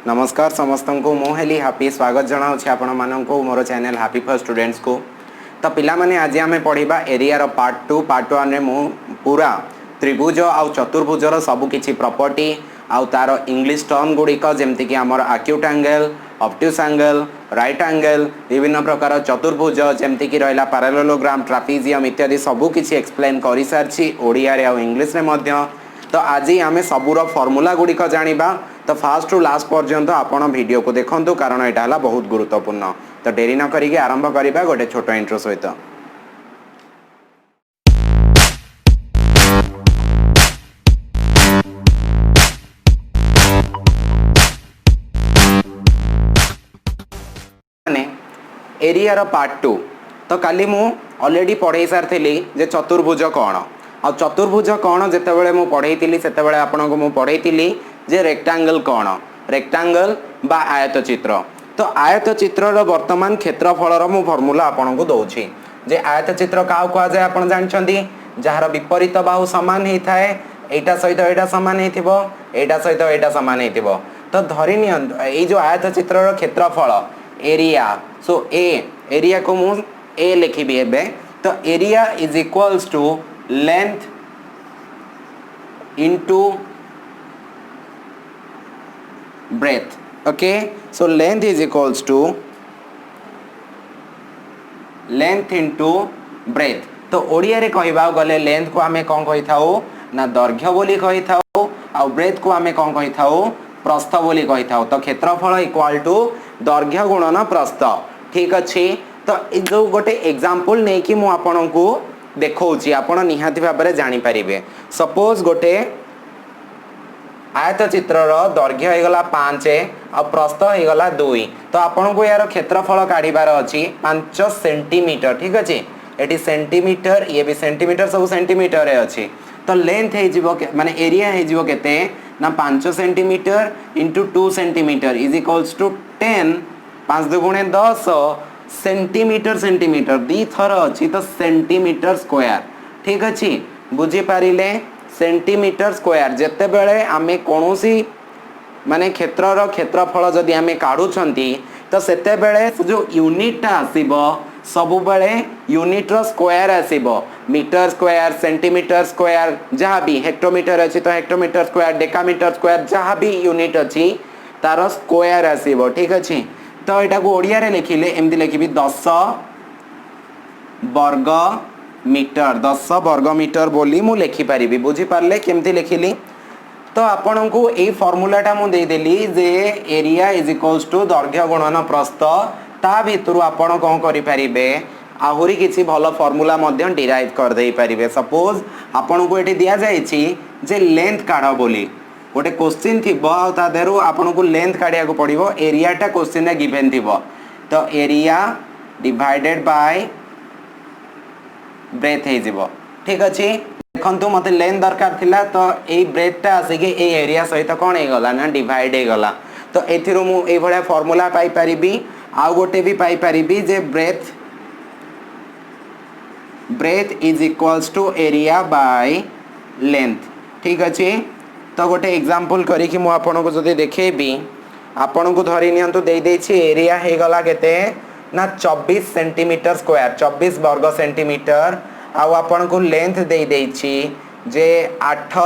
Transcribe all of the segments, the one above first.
नमस्कार समस्त को मुझे हापी स्वागत जनाऊँ आपण मानू मोर चैनल हापी फॉर स्टूडेंट्स को। तो पिला माने आज आम पढ़ा एरिया रो पार्ट 2 पार्ट 1 रे मु पूरा त्रिभुज आउ चतुर्भुजर सबू किछि प्रॉपर्टी आउ तार इंग्लिश टर्म गुड़िक जमती कि आमर acute angle obtuse angle right angle विभिन्न प्रकार चतुर्भुज जमती कि रहा पैरेललोग्राम ट्रापेजियम इत्यादि सबू किछि एक्सप्लेन कर सारी ओडिया रे आउ इंग्लिश रे मध्य। तो आज आम सबूर फॉर्मूला गुड़िक जानिबा। तो फास्ट टू लास्ट पर्यंत आपण वीडियो को देखंतु कारण एटा बहुत गुरुत्वपूर्ण। तो डेरी न करिके आरंभ करिबा गोटे छोट इंट्रो सहित। एरिया रो पार्ट 2 तो काली मु ऑलरेडी पढ़ाई सारी जे चतुर्भुज कौन आ चतुर्भुज कौन जितेबाला मु पढ़ाई से आपन को मु पढ़ाई जे रेक्टांगल कौन रेक्टांगल बा आयत चित्र। तो आयत चित्र वर्तमान क्षेत्रफल मु फॉर्मूला आपन को दउछि जे आयत चित्र का कहा जाय आपन जानछंती जार विपरीत बाहु समान हेई थाए एटा सहित एटा समान हेइथिबो एटा सहित एटा समान हेइथिबो। तो धरि नियन ए जो आयत चित्र क्षेत्रफल एरिया सो एरिया को मु ए लिखिबी एबे। तो area is equals to length into breadth। Okay so length is equals to length into breadth. तो ओडिया रे कहबा गले लेंथ को आमे कोन कहि थाउ ना दैर्घ्य बोली कहि थाउ आ ब्रेथ को आमे कोन कहि थाउ प्रस्थ बोली कहि थाउ। तो क्षेत्रफल इक्वल टू दैर्घ्य गुणन प्रस्थ। ठीक अछि। तो जो गोटे एग्जांपल नै कि मु आपन को देखौछि आपण निहाती भाबरे जानि परिबे। सपोज गोटे आयत चित्र दैर्घ्य होगला 5 और प्रस्थ होगला 2। तो आपन को यार क्षेत्रफल काढ़ीबार अछि 5 सेंटीमीटर। ठीक अछि। एटी सेंटीमीटर ये भी सेंटीमीटर सब सेंटीमीटर रे अछि। तो लेंथ हे जिवो माने एरिया हे जिवो केते ना 5 centimetre into 2 centimetre is equals to 10 5 दुगुणे 10 सेंटीमीटर सेंटीमीटर दी थर अछि तो सेंटीमीटर स्क्वायर। ठीक अछि बुझी पारिले सेंटीमीटर स्क्वायर जेते बेले आमे कोनोसी माने क्षेत्रर क्षेत्रफल जदि आमे काढुछंती तो सेते बेले जो यूनिट ता आसीबो सबु बेले यूनिट रो स्क्वायर आसीबो मीटर स्क्वायर सेंटीमीटर स्क्वायर जहाँ भी हेक्टोमीटर अछि तो हेक्टोमीटर स्क्वायर डेकामीटर स्क्वायर जहाँ भी यूनिट अछि तार स्क्वायर आसीबो। ठीक अछि। तो एटा को ओडिया रे लिखिले एमदी लिखिबी 10 वर्ग मीटर 10 वर्ग मीटर बोली मु लिखि पारिबी। बुझी पारले केमती लिखिली। तो आपन को ए फार्मूलाटा मु दे देली जे एरिया इज इक्वल्स टू दैर्घ्य गुणन प्रस्थ ता भितरु आपन कोन करि पारिबे आहुरी किछि भलो फार्मूला मध्य डिराइव कर देई पारिबे। सपोज आपन को एठी दिया जायछि जे लेंथ काढ बोली गोटे क्वेश्चन थिबो आ ता देरु आपन को लेंथ काढिया को पड़िबो एरियाटा क्वेश्चन रे गिवन थिबो। तो एरिया डिवाइडेड बाय ब्रेथ हे जिवो। ठीक अछि। देखंतु मते लेंथ दरकार थिला तो ए ब्रेथटा आसीके ए एरिया सहित कोन हे गला ना डिवाइड हे गला। तो एथिरु मु ए भळा फार्मूला पाई परिबी आ गोटे भी पाई परिबी जे breadth is equals to area by length. ठीक अछि। तो गोटे एग्जांपल करी कि मु आपन को जदि देखेबी आपन को धरि नियंतु दे देछि एरिया हे गला केते ना 24 सेंटीमीटर स्क्वायर 24 वर्ग सेंटीमीटर आउ आपन को लेंथ दे देछि जे 8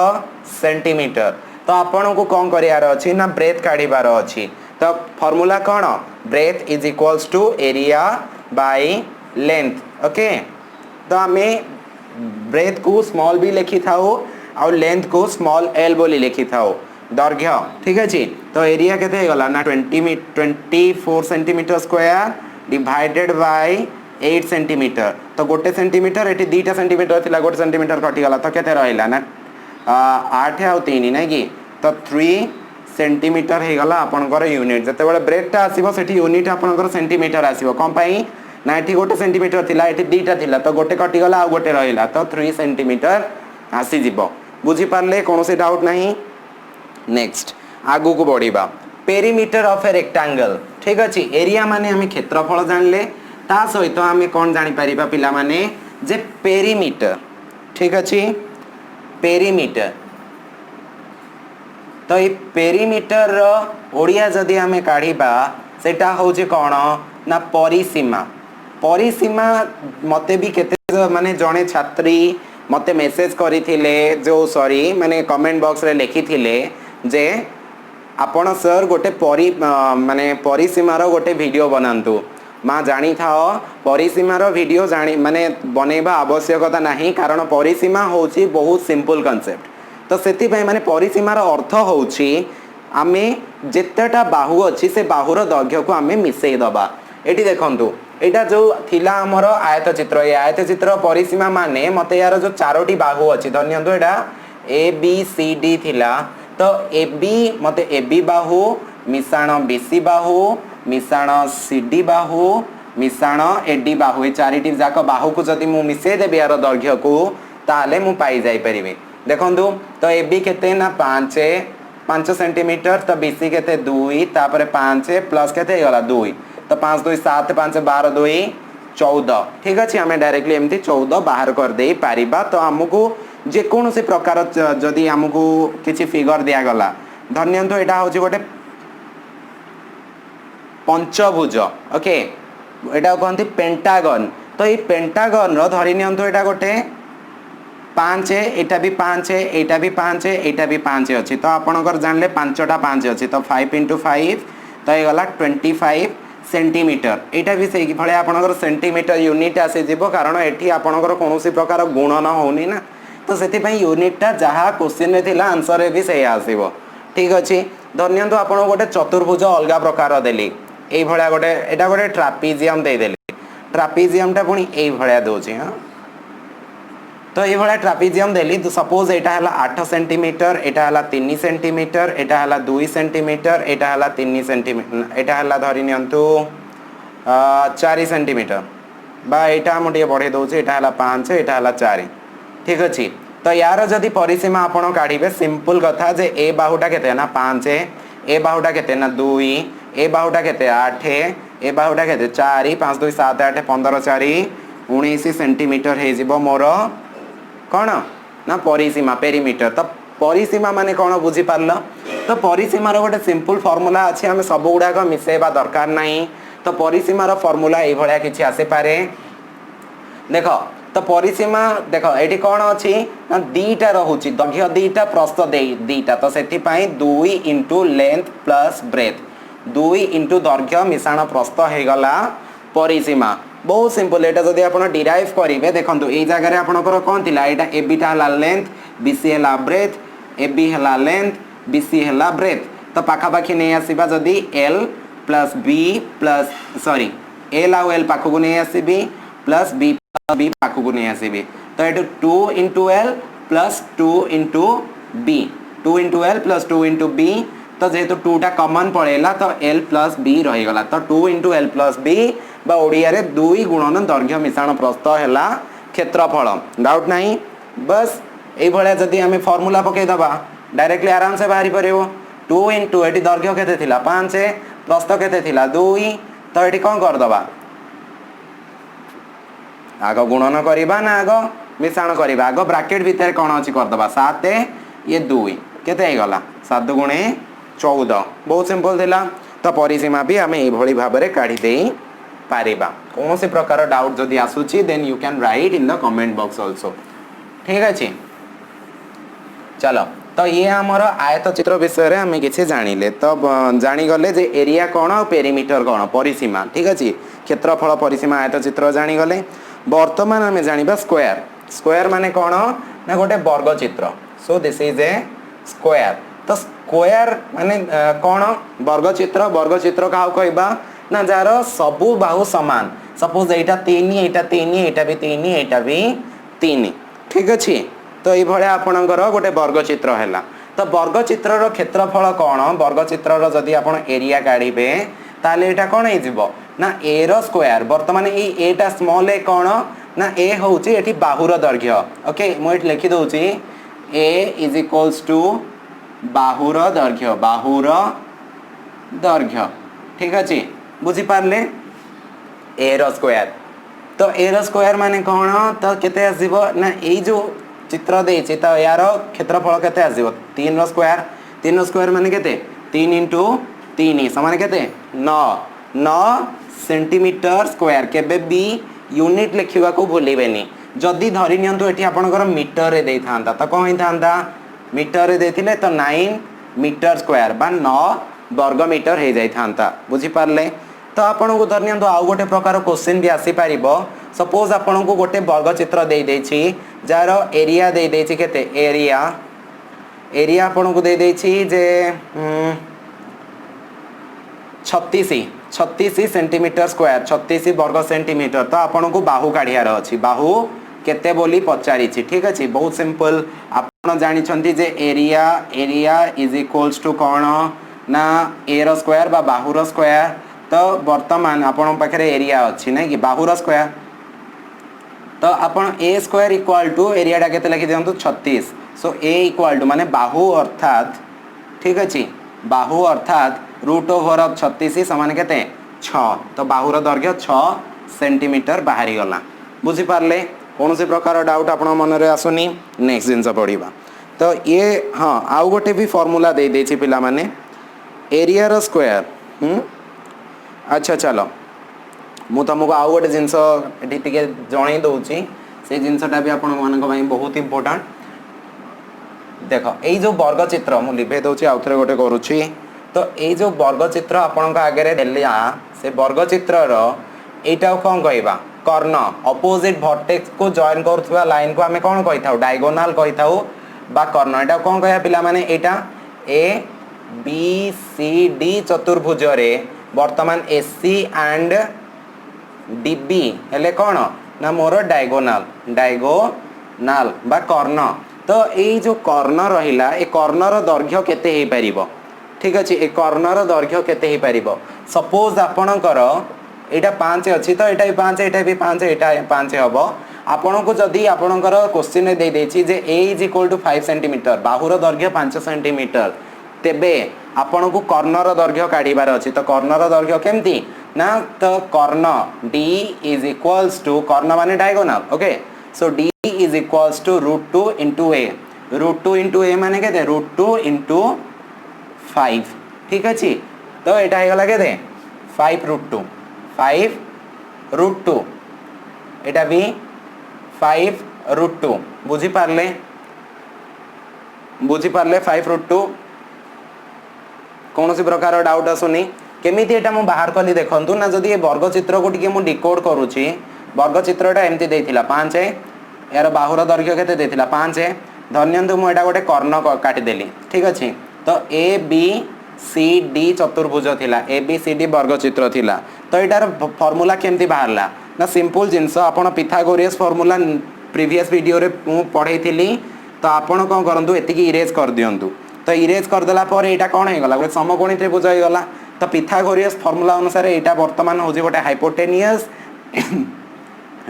सेंटीमीटर। तो आपन को कोन करियार अछि ना ब्रेथ काढीबार अछि। तो फार्मूला कोन breadth is equals to area by length. Okay. तो हमें ब्रेथ को स्मॉल भी लिखि थाओ और लेंथ को स्मॉल एल बोली लिखि थाओ दैर्घ्य। ठीक अछि। तो एरिया केते हे गला ना 24 centimetre square divided by 8 centimetre. तो गोटे सेंटीमीटर एटी 2 सेंटीमीटर थिला गोटे सेंटीमीटर कटि गला तो केते रहइला ना 8 आ 3 नै कि तो 3 सेंटीमीटर हे गला आपनकर यूनिट। जते बेले ब्रेथटा आसीबो सेठी यूनिट आपनकर सेंटीमीटर आसीबो कोन पई ना एठी गोटे सेंटीमीटर थिला एठी 2टा थिला तो गोटे कटि गला आ गोटे रहइला तो 3 सेंटीमीटर आसी जिवो। बुझी पारले कोनोसी डाउट नाही। नेक्स्ट आगु को बढ़िबा पेरीमीटर ऑफ ए रेक्टेंगल। ठीक अछि। एरिया माने हम क्षेत्रफल जानले ता सहित आम कौन जापर पिला माने जे पेरीमीटर। ठीक अच्छे पेरीमीटर तो ये पेरीमीटर ओडिया जदि आमे काढ़ीबा सेटा होची कोन ना परिसीमा। परिसीमा मते भी केते माने जणे छात्री मते मेसेज करिथिले जो सॉरी माने कमेंट बॉक्स रे लिखिथिले जे आपण सर गोटे माने परिसीमार गोटे वीडियो बनातु माँ जानी था परिसीमार वीडियो जानी माने बनैबा आवश्यकता नहीं कारण परिसीमा होची बहुत सिंपल कांसेप्ट। तो सेति माने परिसीमार अर्थ होची आमे जेतेटा बाहु अच्छी से बाहुर दैर्घ्य को आमे मिसई दबा। एटी देखंतु एटा जो थिला हमर आयत चित्र ये आयत चित्र परिसीमा माने मते यार जो चारोटी बाहु अच्छी धन्यंतु एटा ए बी सी डी थिला तो ए बी मते A B Bahu मिसाण B C Bahu मिसाण C D Bahu मिसाण A D Bahu A charity जाक बाहु को जदि मु मिसई देबे यार दैर्घ्य को ताले मु पाई जाई परिबे। देखंतु तो ए बी केते ना 5 सेंटीमीटर तो बी सी केते 2 तापर 5 प्लस केते गला 2 तो 5 2 7 5 12 2 14 ठीक अछि हमें डायरेक्टली एमती 14 बाहर कर देई पारिबा। तो हमकु जे कोनोसी प्रकार जदि हमकु किछि फिगर दिया गला धन्यंतु एटा होछि गोटे पंचभुज ओके एटा कहंती पेंटागन। तो ये पेंटागन रो धरि नियंतु एटा गोटे 5 एटा भी 5 एटा भी 5 एटा भी 5 अछि तो आपनकर जानले 5टा 5 अछि तो 5 * 5 तो ये गला 25 सेंटीमीटर। एटा भी सही भले आपनकर सेंटीमीटर यूनिट आसे जीवो कारण एठी आपनकर कोनोसी प्रकार गुणन होनी ना तो सेति पई यूनिटटा जहा क्वेश्चन रे थिला आंसर रे भी सही आसीबो ठीक अछि। धन्यंतु आपण गोटे चतुर्भुज अलगा प्रकार देली एई भळा गोटे एटा गोटे ट्रापेजियम दे देली ट्रापेजियमटा पुनी एई भळा दोची हां तो ये भळा ट्रापेजियम देली तो सपोज एटा हला 8 सेंटीमीटर एटा हला 3 सेंटीमीटर एटा हला 2 सेंटीमीटर एटा हला 3 सेंटीमीटर एटा हला धरि नियंतु 4 सेंटीमीटर बा एटा मोटे बढ़े दोची एटा हला 5 एटा हला 4 ठीक अछि। तो यार जदि परिसीमा आपण काढिबे सिंपल कथा जे ए बाहुटा केते ना 5 ए बाहुटा केते ना 2 ए बाहुटा केते 8 ए बाहुटा केते 4 5 2 7 8 15 4 19 सेंटीमीटर हे जिवो मोर कोन ना परिसीमा पेरीमीटर। तो परिसीमा माने कोन बुझी पारल तो परिसीमा रो गोटे सिंपल फार्मूला अछि हमें सब गुडा को मिसेबा दरकार नाही। तो परिसीमा रो फार्मूला ए भळा किछि आसे पारे देखो तो परिसीमा देखो एठी कोन अछि ना दीटा रहउछि दैर्घ्य दीटा प्रस्थ दीटा तो सेति पई 2 * लेंथ प्लस ब्रेथ 2 * दैर्घ्य मिसाण प्रस्थ हे गला परिसीमा। बहुत सिंपल एटा जदि आपण डिराइव करिवे देखंतु ए जगह रे आपनकर कोन थिला एटा ए बी टा हला लेंथ बी सी हला ब्रेथ ए बी हला लेंथ बी सी हला ब्रेथ तो पाखा पाखी नै आसीबा जदि L plus B plus sorry L आ एल पाखु को नै आसीबी प्लस बी बी पाखु को नै आसीबी तो एटू 2 * L plus 2 * B 2 * L plus 2 * B तो जेहेतु 2 टा कॉमन पड़ेला तो एल प्लस बी रही गला तो 2 * एल प्लस बी बा ओडिया रे 2 गुणन दैर्घ्य मिश्रण प्रस्थ हैला क्षेत्रफल डाउट नहीं बस ए भले जदी हमें फार्मूला पके दबा डायरेक्टली आराम से बाहरी परिबो 2 * एटी दैर्घ्य केते थिला 5 प्रस्थ केते थिला 2 तो एटी कोन कर दबा आगो गुणन करिबा ना आगो मिश्रण करिबा आगो ब्रैकेट भीतर कोन अछि कर दबा 7 ये 2 केते हे गला 7 * 14 बहुत सिंपल थिला। तो परिसीमा भी हमें ए भली भाबरे काढी देई पारिबा कौन से प्रकार डाउट जदि आसुची then you can write in the comment box also ठीक अछि। चलो तो ये हमर आयत चित्र विषय रे हमें किछि जानिले तो जानि गले जे एरिया कोन और पेरीमीटर कोन परिसीमा ठीक अछि क्षेत्रफल परिसीमा आयत चित्र जानि गले। वर्तमान हमें जानिबा स्क्वायर स्क्वायर माने कोन ना गोटे वर्ग चित्र सो दिस इज ए स्क्वायर। तो स्क्वायर माने कोन वर्ग चित्र का कहबा ना जार सबु बाहु समान सपोज एटा 3 एटा 3 एटा भी 3 एटा भी 3 ठीक अछि। तो ए भळे आपनकर गोटे वर्ग चित्र हैला तो वर्ग चित्र रो क्षेत्रफल कोन वर्ग चित्र रो जदी आपण एरिया काढिबे ताले एटा कोन हे जिवो ना ए रो स्क्वायर वर्तमान ए एटा स्मॉल ए कोन ना ए होउची एठी बाहुर दैर्घ्य ओके मु एठी लिखि दोउची a = बाहुर दैर्घ्य ठीक अछि बुझी पारले ए रो स्क्वायर। तो ए रो स्क्वायर माने कोन तो केते आसीबो ना ए जो चित्र देछि तो यार क्षेत्रफल केते आसीबो 3 रो स्क्वायर 3 स्क्वायर माने केते 3 इंटू 3 समान केते 9 सेंटीमीटर स्क्वायर केबे भी यूनिट लिखा को भूलिबेनी जदि धरि नियंतु एठी आपनकर मीटर रे देथांता तो कोन हितांता मीटर रे देथिले तो 9 मीटर स्क्वायर बा 9 वर्ग मीटर हे जाई थांता बुझी पारले तो आपन को धरि नियंतु आउ गोटे प्रकार क्वेश्चन भी आसी पारिबो सपोज आपन को गोटे वर्ग चित्र दे देछि जार एरिया दे देछि केते एरिया आपन को दे देछि जे 36 सेंटीमीटर स्क्वायर 36 वर्ग सेंटीमीटर तो आपन को बाहु काढियार अछि बाहु केते बोली पचारि छी ठीक अछि बहुत सिंपल आपन जानि छंती जे एरिया इज इक्वल्स टू कोन ना ए रो स्क्वायर बा बाहु रो स्क्वायर तो वर्तमान आपन पाखरे एरिया अछि नै कि बाहु रो स्क्वायर तो आपन ए स्क्वायर इक्वल टू एरिया डा केते लिखि दियंतु 36 सो ए इक्वल टू माने बाहु अर्थात ठीक अछि बाहु अर्थात रूट ओवर ऑफ 36 समान केते 6 तो बाहु रो दैर्घ्य 6 सेंटीमीटर बाहरी गला बुझी पारले कौन से प्रकार डाउट आपण मन रे आसुनी नेक्स्ट जिंस पढिबा तो ये हां आउ गोटे भी फार्मूला दे देछि पिला माने एरिया रो स्क्वायर अच्छा चलो मु तुमको आउ गोटे जिंस एठी टिके जणै दउछि से जिंसटा भी आपण मानक भाई बहुत इंपोर्टेंट देखो एई जो वर्ग चित्र मु लिभे दउछि आउथरे गोटे करूछि तो एई जो वर्ग चित्र आपण का आगे देलिया से वर्ग चित्र रो एटा कोन कहबा कर्ण अपोजिट वर्टेक्स को जॉइन करथुवा लाइन को हमें कोन कहिथाउ डायगोनल कहिथाउ बा कर्ण एटा कोन कहया पिला माने एटा ए बी सी डी चतुर्भुज रे वर्तमान एसी एंड डीबी हेले कोन ना मोर डायगोनल बा कर्ण तो एई जो कर्ण रहिला ए कर्ण रो दैर्घ्य केते हे परिबो ठीक अछि ए कर्ण रो दैर्घ्य केते हे परिबो सपोज आपणकर एटा 5 अछि तो एटा भी 5 एटा भी 5 एटा 5 हबो आपन को जदी आपणकर क्वेश्चन दे देछि जे a is equal to 5 centimetre बाहुर दैर्घ्य 5 सेंटीमीटर तेबे आपन को कर्ण रो दैर्घ्य काढिबार अछि तो कर्ण रो दैर्घ्य केमती ना तो कर्ण d इज इक्वल्स टू कर्ण माने diagonal okay so d is equals to √2 * a √2 * a माने केते √2 * 5 ठीक अछि तो एटा हे गला केते 5√2 एटा भी 5√2 बुझी पारले 5√2 कौन सी प्रकार डाउट आसुनी केमिति एटा मु बाहर कली देखंतु ना जदी ए वर्ग चित्र को टिके मु डिकोड करूची वर्ग चित्रटा एमती देथिला 5 यार बाहुर दैर्घ्य केते देथिला 5 धन्यंतु मु एटा गोटे कर्ण काटी देली ठीक अछि तो ए बी सी डी चतुर्भुज थिला ए बी सी डी वर्ग चित्र थिला तो एटार फार्मूला केमती बाहरला ना सिंपल जिंस आपण पिथागोरस फार्मूला प्रीवियस वीडियो रे मु पढैथिली तो आपण कोन करंतु एतिकी इरेज कर दियंतु तो इरेज कर देला पर एटा कोन हे गला गोटे समकोणी त्रिभुज हे गला तो पिथागोरस फार्मूला अनुसार एटा वर्तमान होजी गोटे हाइपोटेनियस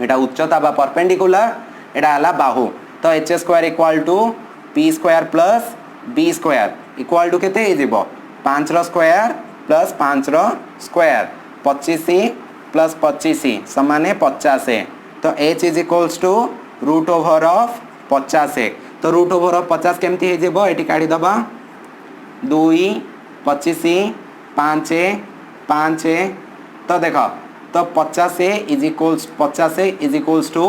एटा उच्चता बा परपेंडिकुलर एटा हला बाहु तो h square equal to p square plus b square equal to केते हे जिवो 5 रो स्क्वायर प्लस 5 रो स्क्वायर 25 प्लस 25 समान 50 तो h is equals to root over of 50 तो रूट ओवर ऑफ 50 केमती हे जेबो एटी काढी दबा 2 25 5 5 तो देखो तो 50 इज इक्वल्स टू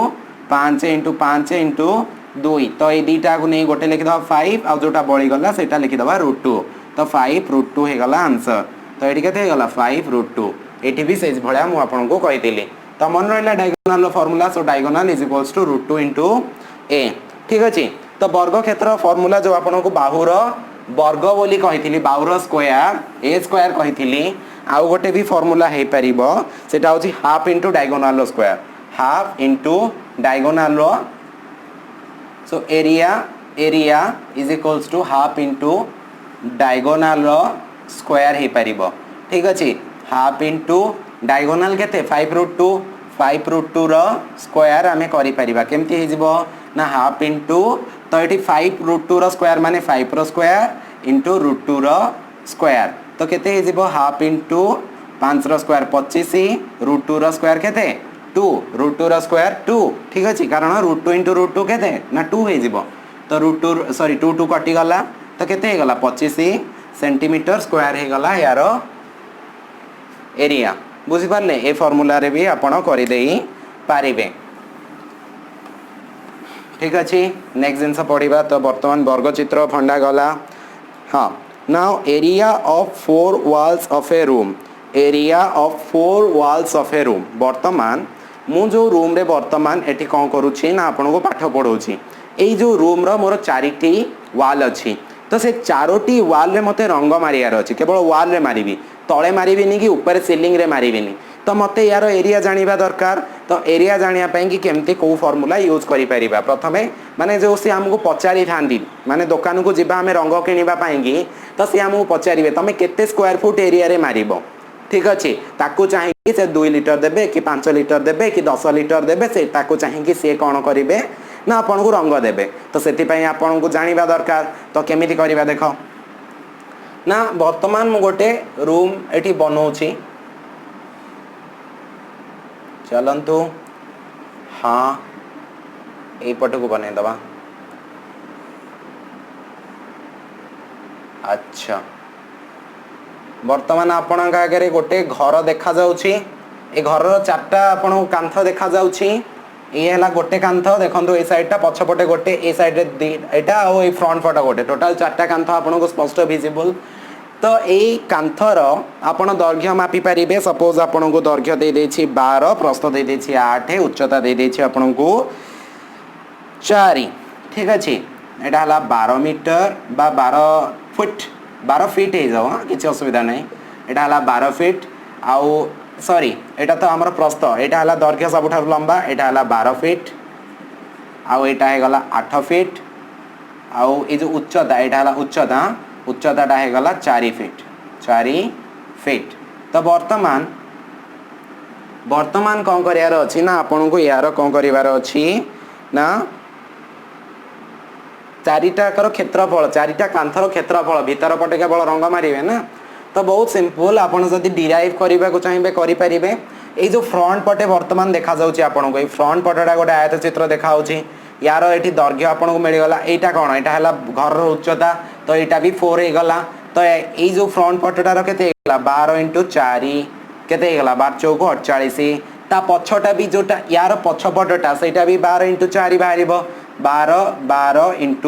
5 * 5 * 2 तो ये दीटा को नहीं गोटे लिखि दबा 5 आ जोटा बळी गला सेटा लिखि दबा √2 तो 5√2 हे गला आंसर तो एटी केते हे गला 5√2 एटी भी सेज भळ्या मु आपन को कहितिली तो मन रहला diagonal formula so diagonal is equals to √2 * a ठीक अछि तो वर्ग क्षेत्र फार्मूला जो आपन को बाहुर वर्ग बोली कहितिली बाहुर स्क्वायर a स्क्वायर कहितिली आउ गोटे भी फार्मूला हे परिबो सेटा होची half into diagonal square half into diagonal so area is equals to half into diagonal square हे परिबो ठीक अछि हाफ इनटू डायगोनल केते 5√2 रो स्क्वायर हमें करि परिबा केमती हे जिवो ना हाफ इनटू तो एटी 5√2 रो स्क्वायर माने 5 रो स्क्वायर इनटू √2 रो स्क्वायर तो केते हे जिवो हाफ इनटू 5 रो स्क्वायर 25 √2 रो स्क्वायर केते 2 √2 रो स्क्वायर 2 ठीक अछि कारण √2 * √2 केते ना 2 हे जिवो तो √2 सॉरी 2 कटि गला तो केते गला 25 सेंटीमीटर स्क्वायर हे गला यार एरिया बुझी पारले ए फार्मूला रे भी आपण करि देई पारिबे ठीक अछि नेक्स्ट जिंस पढिबा तो वर्तमान वर्ग चित्र फंडा गला हां now area of 4 walls of a room area of 4 walls of a room वर्तमान मु जो रूम रे वर्तमान एठी कोन करूची ना आपण को पाठ पढौची एई जो रूम रो मोर चारिटी वॉल अछि तो से चारोटी वॉल रे मते रंग मारियार अछि केवल वॉल रे मारिबी तळे मारिबिनी कि ऊपर सीलिंग रे मारिबिनी तो मते यार एरिया जानिबा दरकार तो एरिया जानिया पई कि केमती को फार्मूला यूज करि परिबा प्रथमे माने जो से हमको पचारि थांदी माने दुकान को जिबा हमें रंग किनिबा पई कि तो से हमको पचारिबे तमे केते स्क्वायर फुट एरिया रे मारिबो ठीक अछि ताकू चाहि कि से 2 लिटर देबे कि 5 लिटर देबे कि 10 लिटर देबे से ताकू चाहि कि से कोन करिवे ना आपन को रंग देबे तो सेति पई आपन को जानिबा दरकार तो केमिति करिबा देखो ना वर्तमान मु गोटे रूम एठी बनौछि चलंतु हाँ ए पट को बने दबा अच्छा वर्तमान आपण आगे गोटे घर देखा जाउछि ए घर रो चारटा आपण कांथ देखा जाउछि ए हला गोटे कांथ देखंतु ए साइडटा पछपटे गोटे ए साइड रे एटा ओ ए फ्रंट पट गोटे टोटल चारटा कांथ आपण को स्पष्ट विजिबल तो ए कांथर आपण दैर्घ्य मापी पारिबे सपोज आपण को दैर्घ्य दे देछि 12 प्रस्थ दे देछि 8 उच्चता दे देछि आपण को 4 ठीक अछि एटा हला 12 मीटर बा 12 फुट 12 फीट हे जाओ किछि असुविधा नै एटा हला 12 फीट आउ सॉरी एटा तो हमर प्रस्थ एटा हला दैर्घ्य सबठार लंबा एटा हला 12 फीट आउ एटा हे गला 8 फीट आउ ए जो उच्चता एटा हला उच्चताटा है गला 4 फीट तो वर्तमान कौन करियार अछि ना आपन को यार कौन करिवार अछि ना चारिटा कर क्षेत्रफल चारिटा कांथर क्षेत्रफल भीतर पटे केवल रंग मारिवे ना तो बहुत सिंपल आपन जदी डिराइव करिबा को चाहिबे करि परिबे ए जो फ्रंट पटे वर्तमान देखा जाउछि आपन को ए फ्रंट पटेटा गोटे आयत चित्र देखा होछि यार एठी दैर्घ्य आपन को मिल गला एटा कोन एटा हला घर रो उच्चता तो एटा भी 4 हे गला तो ए जो फ्रंट पटेटा रो केते गला 12 * 4 केते गला 12 चौको 48 ता पछटा भी जोटा यार पछ पटटा सेटा भी 12 * 4 बाहरिबो 12 *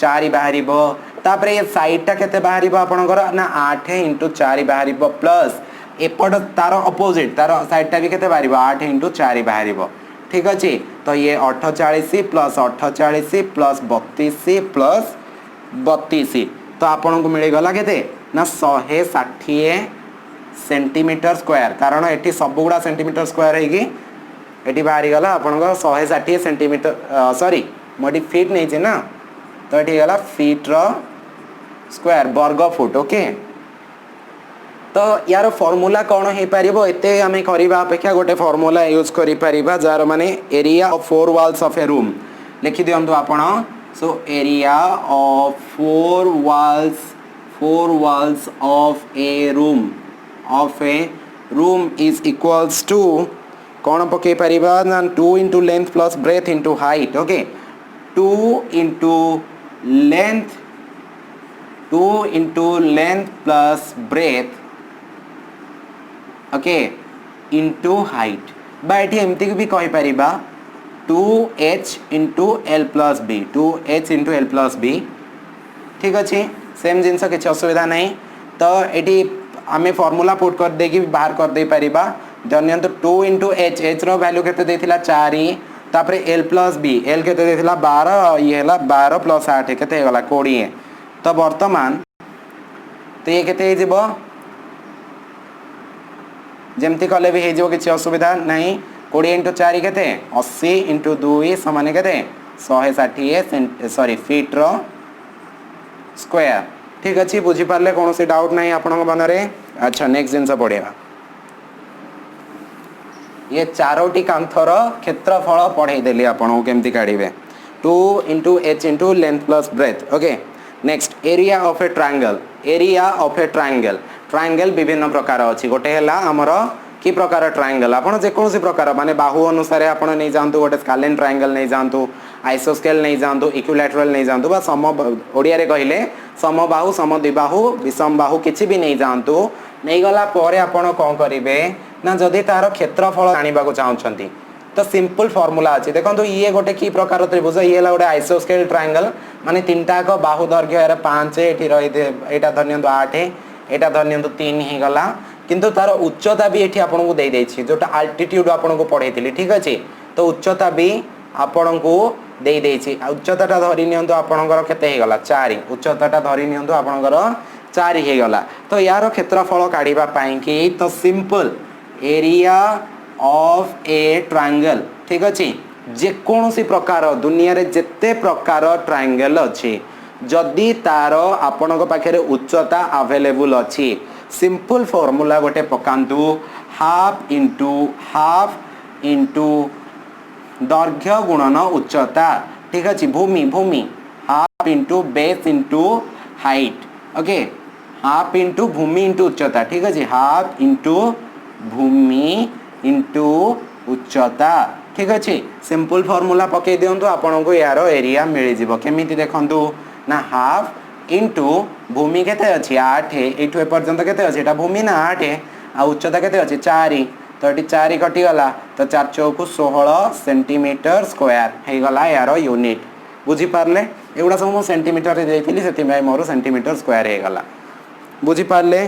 4 बाहरिबो तापर ये साइडटा केते बाहरिबो आपनकर ना 8 * 4 बाहरिबो प्लस एपट तार अपोजिट तार साइडटा भी केते बाहरिबो 8 * 4 बाहरिबो ठीक अछि तो ये 48 प्लस 48 प्लस 32 प्लस 32 तो आपन को मिले गला केते ना 160 सेंटीमीटर स्क्वायर कारण एठी सब गुडा सेंटीमीटर स्क्वायर हेगी एठी बाहरी गला आपन को 160 सेंटीमीटर सॉरी मोडी फीट नै छै ना तो एठी गला फीट रो स्क्वायर वर्ग फुट ओके तो यार फार्मूला कौन हे पारिबो एते हमें करिबा अपेक्षा गोटे फार्मूला यूज करि परिबा जार माने area of 4 walls of a room लिखि दियंतु आपण so area of 4 walls of a room is equals to कौन पके परिबा ना 2 * length plus breadth * height okay 2 * length plus breadth okay into height बा एठी एमती भी कहि परिबा 2h * l + b 2h * l + b ठीक अछि सेम जिंस के असुविधा नहीं तो एठी आमे फार्मूला पुट कर दे कि बाहर कर दे परिबा जन्यंत 2 * h h रो वैल्यू केते देथिला 4 तापरे l + b l केते देथिला 12 ये हला 12 + 8 केते गला 20 तो वर्तमान तो ये केते जेबो जेमती कले भी हेजो किसी असुविधा नहीं 20 * 4 केते 80 * 2 समान केते 160 सॉरी फीट रो स्क्वायर ठीक अछि बुझी पारले कोनो से डाउट नहीं आपन मन रे अच्छा नेक्स्ट जिंस पढिया ये चारोटी कांथर क्षेत्रफल पढै देली आपन को केमती काढिबे 2 * h * length plus breadth okay next area of a triangle triangle विभिन्न प्रकार अछि गोटे हला हमर की प्रकार ट्रायंगल आपण जे कोनसी प्रकार माने बाहु अनुसार आपण नै जानतु गोटे स्केलेन ट्रायंगल नै जानतु आइसोस्केल नै जानतु इक्विलैटरल नै जानतु बा सम ओडिया रे कहिले समबाहु समद्विबाहु विषम बाहु किसी भी नहीं जातु नहीं गला पर आपण कौन करेंगे ना जदि तार क्षेत्रफल जाना चाहते तो सिंपल फॉर्मूला अच्छी देखो ये गोटे की प्रकार त्रिभुज ये गोटे आइसोस्केल ट्रायंगल माने तीन टाक बाहु दैर्घ्य 5 ये रही धरनी 8 यहाँ धरनी 3 हो गला किंतु तार उच्चता भी ये आपको दे देछि जोटा अल्टीट्यूड आपको पढ़ाई ठीक अच्छे तो उच्चता भी आपण को दे देछि उच्चता धरी नियंतु आपणकर केते हे गला 4 उच्चता धरी नियंतु आपणकर 4 हे गला तो यार क्षेत्रफल काढिबा पई कि तो simple area of a triangle ठीक अच्छे जेकोसी प्रकार दुनिया रे जेते प्रकार ट्रायंगल अच्छी जदि तार आपण पाखे उच्चता अवेलेबल अच्छी सिंपल फॉर्मूला गोटे पकांतु हाफ इंटू दैर्घ्य गुणन उच्चता ठीक अच्छे भूमि भूमि half into base into height okay half into भूमि इंटू उच्चता ठीक अच्छे हाफ इंटू भूमि इंटू उच्चता ठीक अच्छे सिंपल फॉर्मूला पकई दिंतु आपन को यार एरिया मिल जाव केमी देखु ना हाफ इंटू भूमि केते अच्छी 8 एठू एपर्यंत केते अच्छी एटा भूमि ना 8 आ उच्चता केते अच्छी 4 तो ये 4 कटिगला तो 4 चौक 16 सेंटीमीटर स्क्वायर हो गला यार यूनिट बुझीपारे एगुड़ा सब मुझे सेंटीमीटर से मोर सेंटीमीटर स्क्वायर हो गला बुझीपारे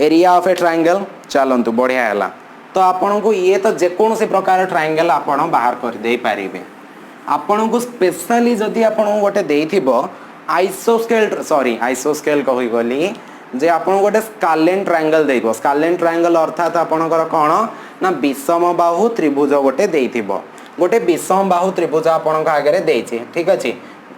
एरिया ऑफ ए ट्रायंगल चलतु बढ़िया है तो आपण को ये तो जेकोसी प्रकार ट्रायंगल आपण बाहर कर दे पारिबे आपण को स्पेशली जदि आपण गोटे देइथिबो आइसोस्केल कहि गली जे आपण गोटे स्कालेन ट्रायंगल देइबो स्कालेन ट्रायंगल अर्थात आपणकर कोन ना विषम बाहु त्रिभुज गोटे देइथिबो गोटे विषम बाहु त्रिभुज आपण को आगे देइछे ठीक अछि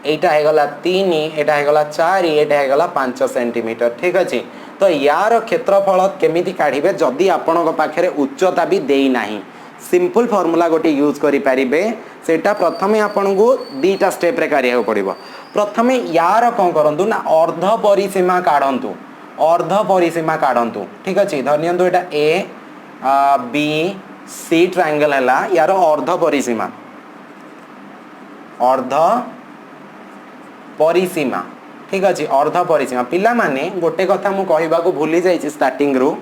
एटा हे गला 3 एटा हे गला 4 एटा हे गला 5 सेंटीमीटर ठीक अछि तो यार क्षेत्रफल केमिति काढिबे जदि आपण पाखे उच्चता भी देई नाही सिंपल फॉर्मूला गोटे यूज करि पारिबे सेटा प्रथमे आपण को दीटा स्टेप रे करिया पड़िबो प्रथमे यार कोन करंतु ना अर्ध परिसीमा काढंतु ठीक अछि धरनियंतु एटा ए बी सी ट्रायंगल हला यार अर्ध परिसीमा ठीक अच्छे अर्ध परिसीमा पिला माने गोटे कथा मु कहबाकू भूली जाइए स्टार्टिंग रु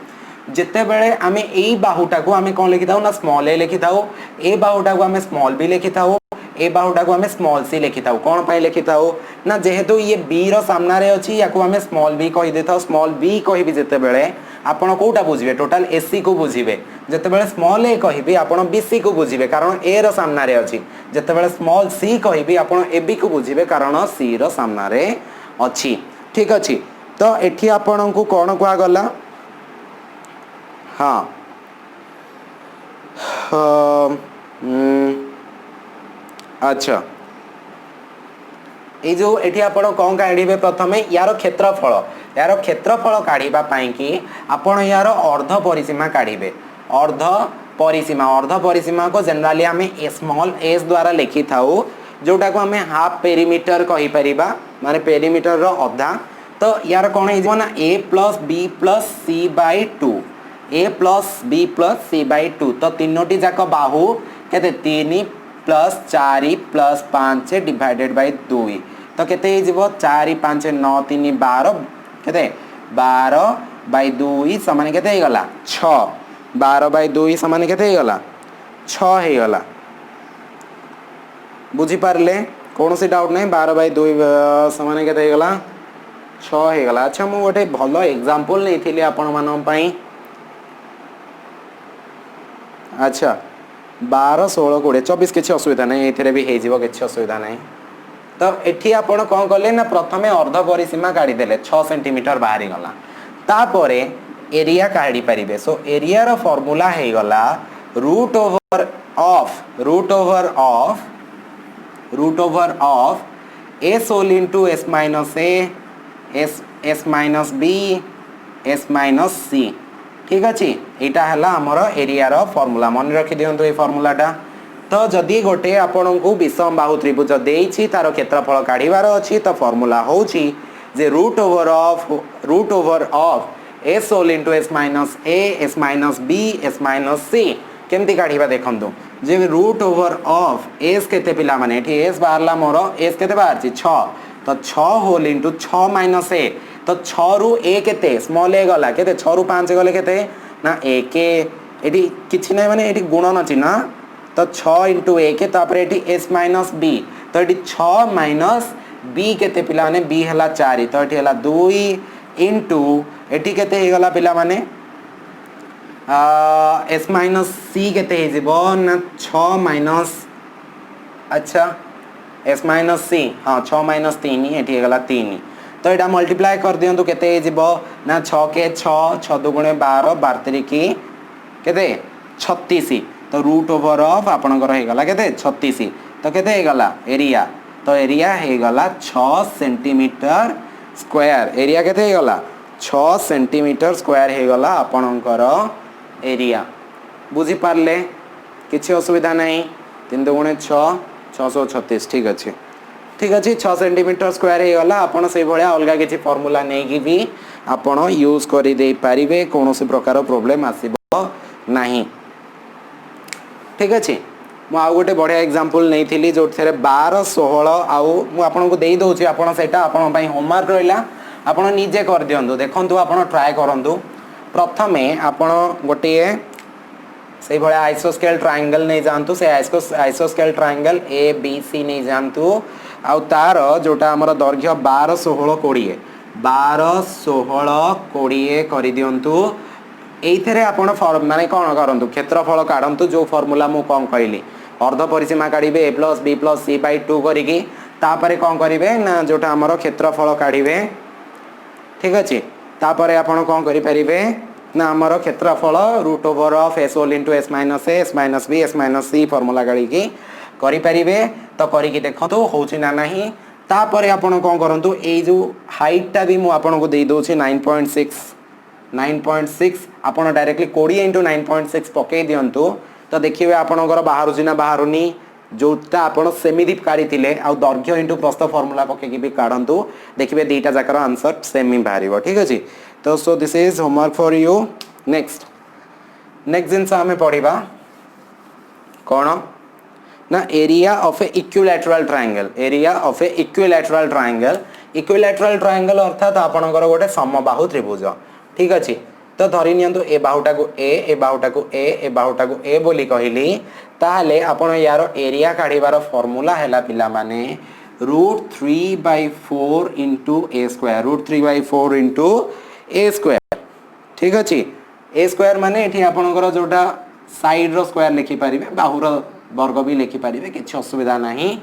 जिते बेले आमे ए बाहुटा को आमे कौन लिखि थाउ ना स्मॉल ए लिखि थाउ ए बाहुटा को आमे स्मॉल बी लिखि थाउ ए बाहुटा को आमे स्मॉल सी लिखि थाउ कौन पाई लिखि थाउ ना जेहेतु ये बी रो सामना रे अछि याको आमे स्मॉल बी कहि दे थाउ स्मॉल बी कहिबी जेते बेले आपण कोटा बुझिबे टोटल एसी को बुझिबे जेते बेले स्मॉल ए कहिबी आपण बीसी को बुझिबे कारण ए रो सामना रे अछि जेते बेले स्मॉल सी कहिबी आपण ए बी को बुझिबे कारण सी रो सामना रे अच्छी ठीक अच्छी तो एठी आपण को कौन कह गला हाँ अच्छा ये जो एठी आपण कौन काढ़े प्रथमे यार क्षेत्रफल काढ़ा कि आपण यार अर्ध परिसीमा काढ़े अर्ध परिसीमा को जनरली आम स्मॉल एस द्वारा लिखि थाउ जोटा को आम हाफ पेरीमीटर कहि परिबा माने पेरीमीटर रो अधा तो यार कौन हो ना ए प्लस बी प्लस सी बाय 2 ए प्लस बी प्लस सी बाय 2 तो तीनोटी जाक बाहु केते 3 प्लस 4 प्लस 5 डिवाइडेड बाय 2 तो केते हो 4 5 9 3 12 केते 12 बाय 2 समान केते हो गला 6 12 बाय 2 समान केते हो गला 6 हो गला बुझी पारले कौन सी डाउट नहीं 12 बाय 2 समान केते हो गला 6 हो गला अच्छा मु गोटे भलो एग्जांपल नहीं थिली आपण मानन पई अच्छा 12 16 20 24 किसी असुविधा नहीं एथिरे भी हे जीवो किसी असुविधा नहीं तो एठी आपण कोन करले ना प्रथमे अर्ध परिसीमा काढी देले 6 सेंटीमीटर बाहरी गला तापरे एरिया काढी परिबे सो एरिया रो फार्मूला हे गला root over of s whole into s minus a s minus b s minus c ठीक अच्छे यहाँ है आमर एरिया रो फार्मूला मन रखी दिंतु ये फार्मूलाटा तो जदि गोटे आपण को विषम बाहु त्रिभुज देइछि तार क्षेत्रफल काढिबार अछि तो फार्मूला होछि जे root over of s whole into s minus a s minus b s minus c केमती काढिबा देखंतु जे रूट ओवर ऑफ s केते पिला माने एठी s बाहरला मोर s केते बाहरछि 6 तो 6 होल इंटू 6 माइनस ए तो 6 रु ए केते स्मॉल ए गला केते 6 रु 5 गले केते ना ए के एटी किछि नै माने एटी गुणन चिन्ह तो 6 इंटू ए के तापर एटी एस माइनस बी तो एटी 6 माइनस बी केते पिला माने बी हला 4 तो एटी हला 2 इंटू एटी केते हे गला पिला माने एस माइनस सी केते हे जिवो ना 6 माइनस अच्छा एस माइनस सी हाँ 6 माइनस 3 एटी हे गला 3 तो एटा मल्टीप्लाई कर दियंतु केते हे जिवो ना 6 के 6 6 दुगुणे 12 12 त्रिकी केते 36 तो रूट ओवर ऑफ आपनकर हे गला केते 36 तो केते हे गला एरिया तो एरिया हे गला 6 सेंटीमीटर स्क्वायर एरिया केते हे गला 6 सेंटीमीटर स्क्वायर हे गला आपनकर एरिया बुझी पारले किछि असुविधा नहीं 3 दुगुणे 6 636 ठीक अछि 6 सेंटीमीटर स्क्वायर हे गला आपण से भलिया अलगा किछि फार्मूला नै कि भी आपण यूज करि दे पारिबे कोनोसी प्रकार प्रॉब्लम आसीबो नहीं ठीक अछि मु आ गोटे बढ़िया एग्जांपल नै थिली जो थेरे 12 16 आउ मु आपन को देई दोछि आपन सेटा आपन पई होमवर्क रहला आपन निजे कर दियंतु देखंतु आपन ट्राई करंतु प्रथमे आपन गोटे से भले आइसोस्केल ट्रायंगल नहीं जानतु से आइसोस्केल ट्रायंगल ए बी सी नहीं जानतु आउ तार जोटा हमर दैर्घ्य 12 16 20 12 16 20 करि दियंतु एइथरे आपण माने कोन करंतु क्षेत्रफल काढंतु जो फार्मूला मु कोन कहली अर्ध परिसीमा काढिबे a + b + c / 2 करिकि तापरे कोन करिवे ना जोटा हमर क्षेत्रफल काढिबे ठीक अछि तापरे आपण कोन करि परिबे ना हमर क्षेत्रफल root over of s whole into s minus a s minus b s minus c formula गाड़ी की करि परिबे तो करि की देखतो होउची ना नाही तापरे आपण कोन करंतु ए जो हाइट ता भी मु आपण को देई दोछि 9.6 आपण डायरेक्टली 20 इनटू 9.6 पके दियंतु तो देखिबे आपणकर बाहरुची ना बाहरुनी जोटा आपण सेमिति काढी थिले आ दैर्घ्य इनटू प्रस्थ फार्मूला पके की भी काढंतु देखिबे दीटा जाकर आंसर सेम ही बाहरिबो ठीक अछि तो so this is homework for you next जिनस आमे पढिबा कोन ना area of a equilateral triangle अर्थात आपणकर गोटे समबाहु त्रिभुज ठीक अछि तो धरि नियंतु ए बाहुटा को ए बाहुटा को ए बाहुटा को ए बोली कहली ताहले आपण यार एरिया काढिबार फार्मूला हैला पिला माने √3/4 into a square √3/4 into a square ठीक अछि a स्क्वायर माने एठी आपणकर जोटा साइड रो स्क्वायर लिखि परिबे बाहुर वर्ग भी लिखि परिबे किछ असुविधा नाही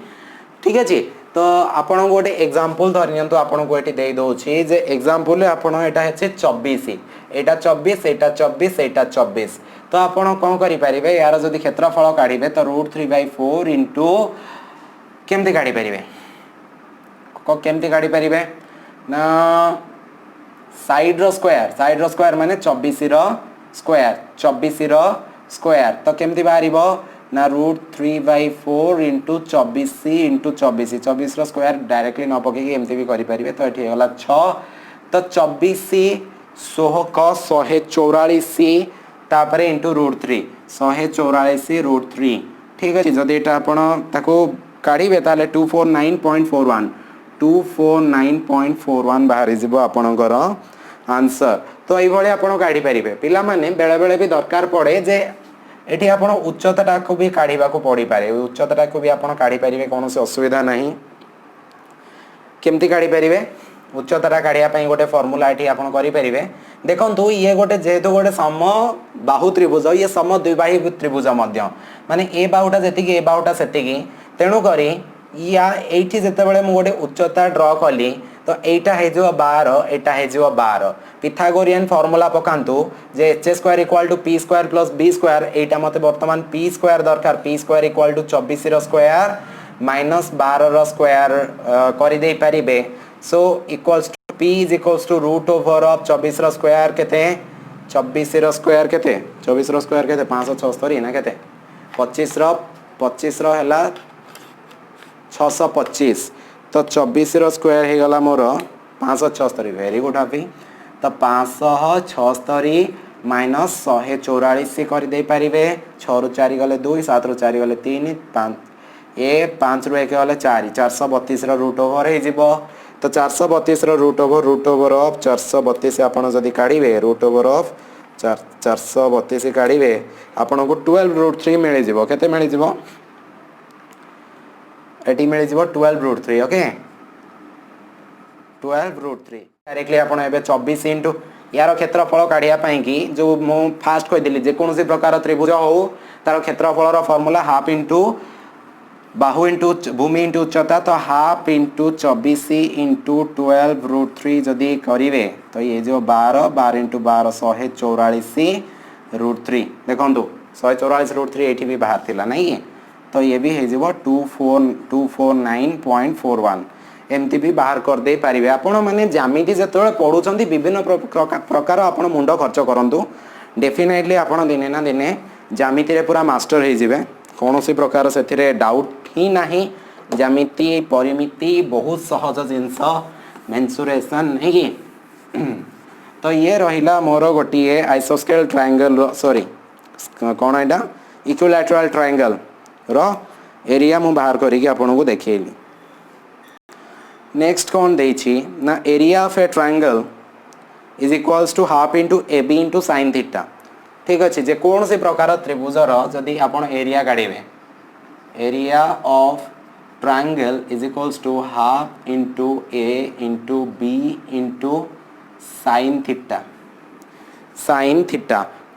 ठीक अछि तो आपण गोटे एग्जांपल धरनियंतु आपण को एठी देई दोछि जे एग्जांपल आपण एटा हेचे 24 एटा 24 एटा 24 एटा 24 तो आपण कोन करि परिबे यार जदी क्षेत्रफल काढिबे तो √3/4 इनटू केमते काढि परिबे को केमते काढि परिबे ना साइड रो स्क्वायर माने 24 रो स्क्वायर तो केमते बाहरिबो ना √3/4 इनटू 24 इनटू 24 रो स्क्वायर डायरेक्टली न पके एमती भी करि परिबे तो एठी होला 6 तो 24 144 तापरे इनटू √3 144 ठीक अछि जदी एटा आपण ताको काढिबे ताले 249.41 बाहरी जिवो आपणकर आंसर तो एई भले आपण काढि परिबे पिला माने बेले बेले भी दरकार पड़े जे एठी आपण उच्चता को भी काढिबा को पड़ी पारे उच्चता को भी आपण काढि परिबे कोनो से असुविधा नहीं केमती काढि परिबे उच्चता काढिया पई गोटे फार्मूला एठी आपण करि परिबे देखंतु ये गोटे जेहेतु गोटे सम बाहु त्रिभुज ये सम द्विबाही त्रिभुज मध्य माने ए बाहुटा जेतिकी ए बाहुटा सेतिकी तेनु करी या एठी जेतेबेले मु गोटे उच्चता ड्रा कली तो एटा हे जो 12 एटा हे जो 12 पिथागोरियन फार्मूला पकांतु जे h² = p² + b² एटा मते वर्तमान p² दरकार p² = 24 रो स्क्वायर माइनस 12 रो स्क्वायर करि देई परिबे so equals to p = root over of 24 रो स्क्वायर केते 24 रो स्क्वायर केते 24 रो स्क्वायर केते 576 ना केते 25 रो हला 625 तो 24 रो स्क्वायर हे गला मोर 576 वेरी गुड हाफी तो 576 माइनस 144 कर दे पारिबे 6 रु 4 गले 2 7 रु 4 गले 3 5 ए 5 रु 1 गले 4 432 रो रूट ओवर हे जिवो तो 432 रो रूट ओवर ऑफ 432 आपण जदी काढिबे रूट ओवर ऑफ 432 काढिबे आपण को 12 रूट 3 मिलि जिवो केते मिलि जिवो एटी मिलि जिवो 12 रूट 3 ओके 12 रूट 3 डायरेक्टली आपण एबे 24 इनटू यार क्षेत्रफल काढिया पई कि जो मो फास्ट कहि दिली जे कोनोसी प्रकार त्रिभुज हो तार क्षेत्रफल रो फार्मूला हाफ इनटू बाहु इनटू भूमि इनटू उच्चता तो हाफ इनटू 24 इनटू 12 रूट 3 जदी करिवे तो ये जो 12 12 इनटू 12 144 रूट 3 देखंतु 144 रूट 3 एठी भी बाहर थिला नहीं तो ये भी हे जिवो 249.41 एमती भी बाहर कर दे पारिबे आपण माने ज्यामिति जतळे पढुचंती विभिन्न प्रकार आपण मुंड खर्च करंतु डेफिनेटली आपण दिने ना दिने ज्यामिति रे पूरा मास्टर हे जिवे कोनोसी प्रकार सेथिरे डाउट ही नाही ज्यामिति परिमिति बहुत सहज जिंस मेंसुरेशन नहीं कि तो ये रहिला मोर गोटिए आइसोस्केल ट्रायंगल सॉरी कोन एटा इक्विलैटरल ट्रायंगल रो एरिया मु बाहर करिके आपन को देखैली नेक्स्ट कौन देछि ना area of a triangle is equals to half into ab into sin theta ठीक अछि जे कोन से प्रकार त्रिभुज रो जदी आपण एरिया काढिबे area of triangle is equals to half into a into b into sin theta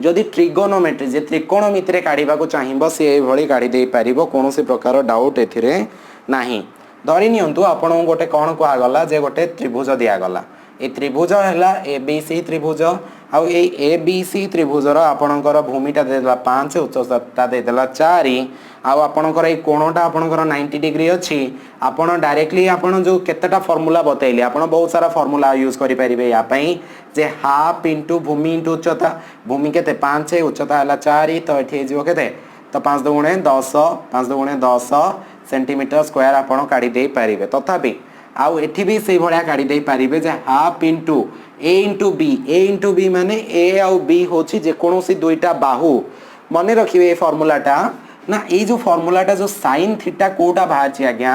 जदि ट्रिगोनोमेट्री जे त्रिकोणमिति रे काढिबा को चाहिबो से ए भली काढी दे परिबो कोन से प्रकार डाउट एथिरे नाही धरी नियंतु आपण गोटे कौन कह गला जे गोटे त्रिभुज दिया गला ए त्रिभुज हैला एबीसी त्रिभुज आ एबीसी त्रिभुज रो आपणकर भूमिटा देला 5 उच्चता देला 4 आ आपणकर ए कोणटा आपणकर 90 डिग्री अछि आपण डायरेक्टली आपण जो केतेटा फार्मूला बतैली आपण बहुत सारा फार्मूला यूज करि परिबे या पई जे हाफ इनटू भूमि इनटू उच्चता भूमि केते 5 उच्चता हैला 4 तो एठी जीव केते तो 5 दुगुणे 10 5 दुगुणे 10 सेंटीमीटर स्क्वायर आपण काढी दे पारिबे तथापि आउ एठी भी से भलिया काढी दे पारिबे जे half into a into b माने a आउ b होची जे कोनोसी दुईटा बाहु मने रखिबे ए फार्मूलाटा ना ए जो फार्मूलाटा जो sin थीटा कोटा बाहाची आज्ञा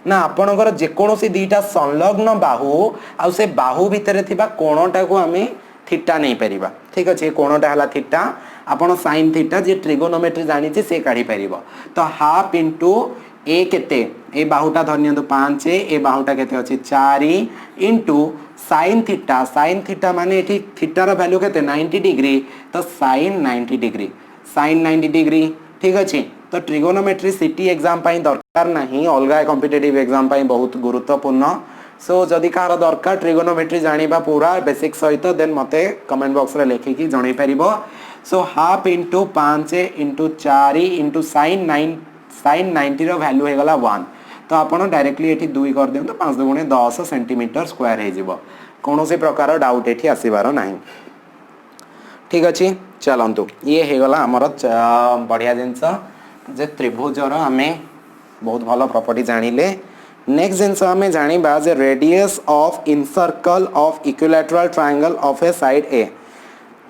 ना आपणकर जे कोनोसी दुईटा संलग्न बाहु आउ से बाहु भितरे थिबा कोणटा को हमें थीटा नहीं परिबा ठीक अछि कोणटा हला थीटा आपण sin थीटा जे ट्रिगोनोमेट्री जानि छै से काढी परिबो तो हाफ इनटू ए केते ए बाहुटा धरनियंतु 5 ए बाहुटा केते अछि 4 इनटू sin थीटा माने एठी थीटा रो वैल्यू केते 90 डिग्री तो sin 90 डिग्री ठीक अछि तो ट्रिगोनोमेट्री सिटी एग्जाम पई दरकार नाही अलगा कॉम्पिटिटिव एग्जाम पई बहुत गुरुत्वपूर्ण सो जदि कार दरकार ट्रिगोनोमेट्री जानिबा पूरा बेसिक सहित देन मते कमेंट बॉक्स रे लेखि कि जणै परिबो so half into 5 into 4 into sin 90 रो वैल्यू हे गला 1 तो आपण डायरेक्टली एठी 2 कर देम तो 5 दुगुणे 10 सेंटीमीटर स्क्वायर हे जिवो कोनो से प्रकार डाउट एठी आसीबार नाही ठीक अछि चलंतु ये हे गला हमर बढ़िया जिंस जे त्रिभुज रो हमें बहुत भलो प्रॉपर्टी जानिले नेक्स्ट जिंस हमें जानिबा जे radius of incircle of equilateral triangle of a side a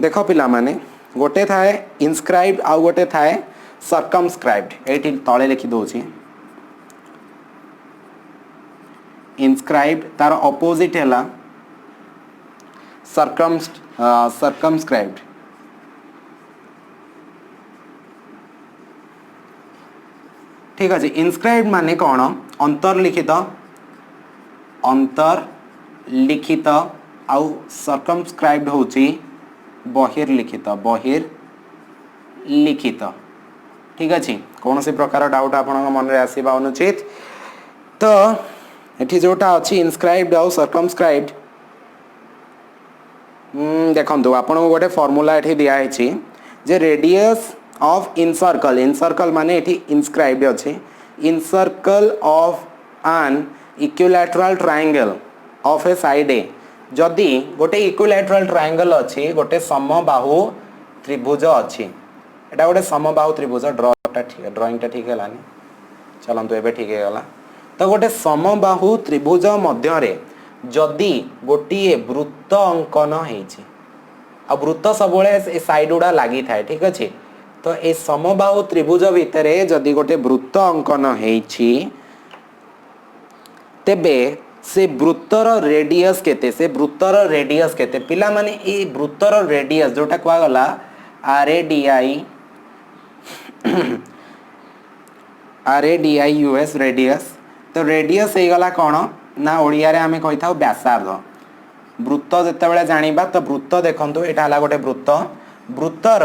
देखो पिला माने गोटे थाए इनस्क्राइब्ड आ गोटे थाए सर्कमस्क्राइब्ड एठी तळे लिखि दोछि इनस्क्राइब्ड तार ऑपोजिट हैला सर्कमस्क्राइब्ड ठीक अछि इनस्क्राइब्ड माने कोन अंतर्लिखित आउ सर्कमस्क्राइब्ड होछि बहिर्लिखित ठीक अछि कौन से प्रकार डाउट आपन मन रे आसीबा अनुचित तो एठी जोटा अछि इनस्क्राइब्ड आउ सर्कमस्क्राइब्ड देखंतु आपन गोटे फार्मूला एठी दिया अछि जे रेडियस ऑफ इनसर्कल माने एठी इनस्क्राइब्ड अछि incircle of an equilateral triangle of a side a जदि गोटे इक्विलैटरल ट्रायंगल अछि गोटे समबाहु त्रिभुज अछि एटा गोटे समबाहु त्रिभुज ड्राइंग ठीक हैलानी चलंतु एबे ठीक है गला तो गोटे समबाहु त्रिभुज मध्य रे जदि गोटिए वृत्त अंकन हेछि आ वृत्त सबले ए साइड उडा लागि थाए ठीक अछि तो ए समबाहु त्रिभुज भितर जदि गोटे वृत्त अंकन हेछि तेबे से वृत्तर रेडियस केते से वृत्तर रेडियस केते पिला माने ए वृत्तर रेडियस जोटा कुआ गला RADI US रेडियस तो रेडियस हे गला कोन ना ओडिया रे आमे कहि थाउ व्यासार्ध वृत्त जेतेबेले जानिबा तो वृत्त देखंतु एटा हला गोटे वृत्त वृत्तर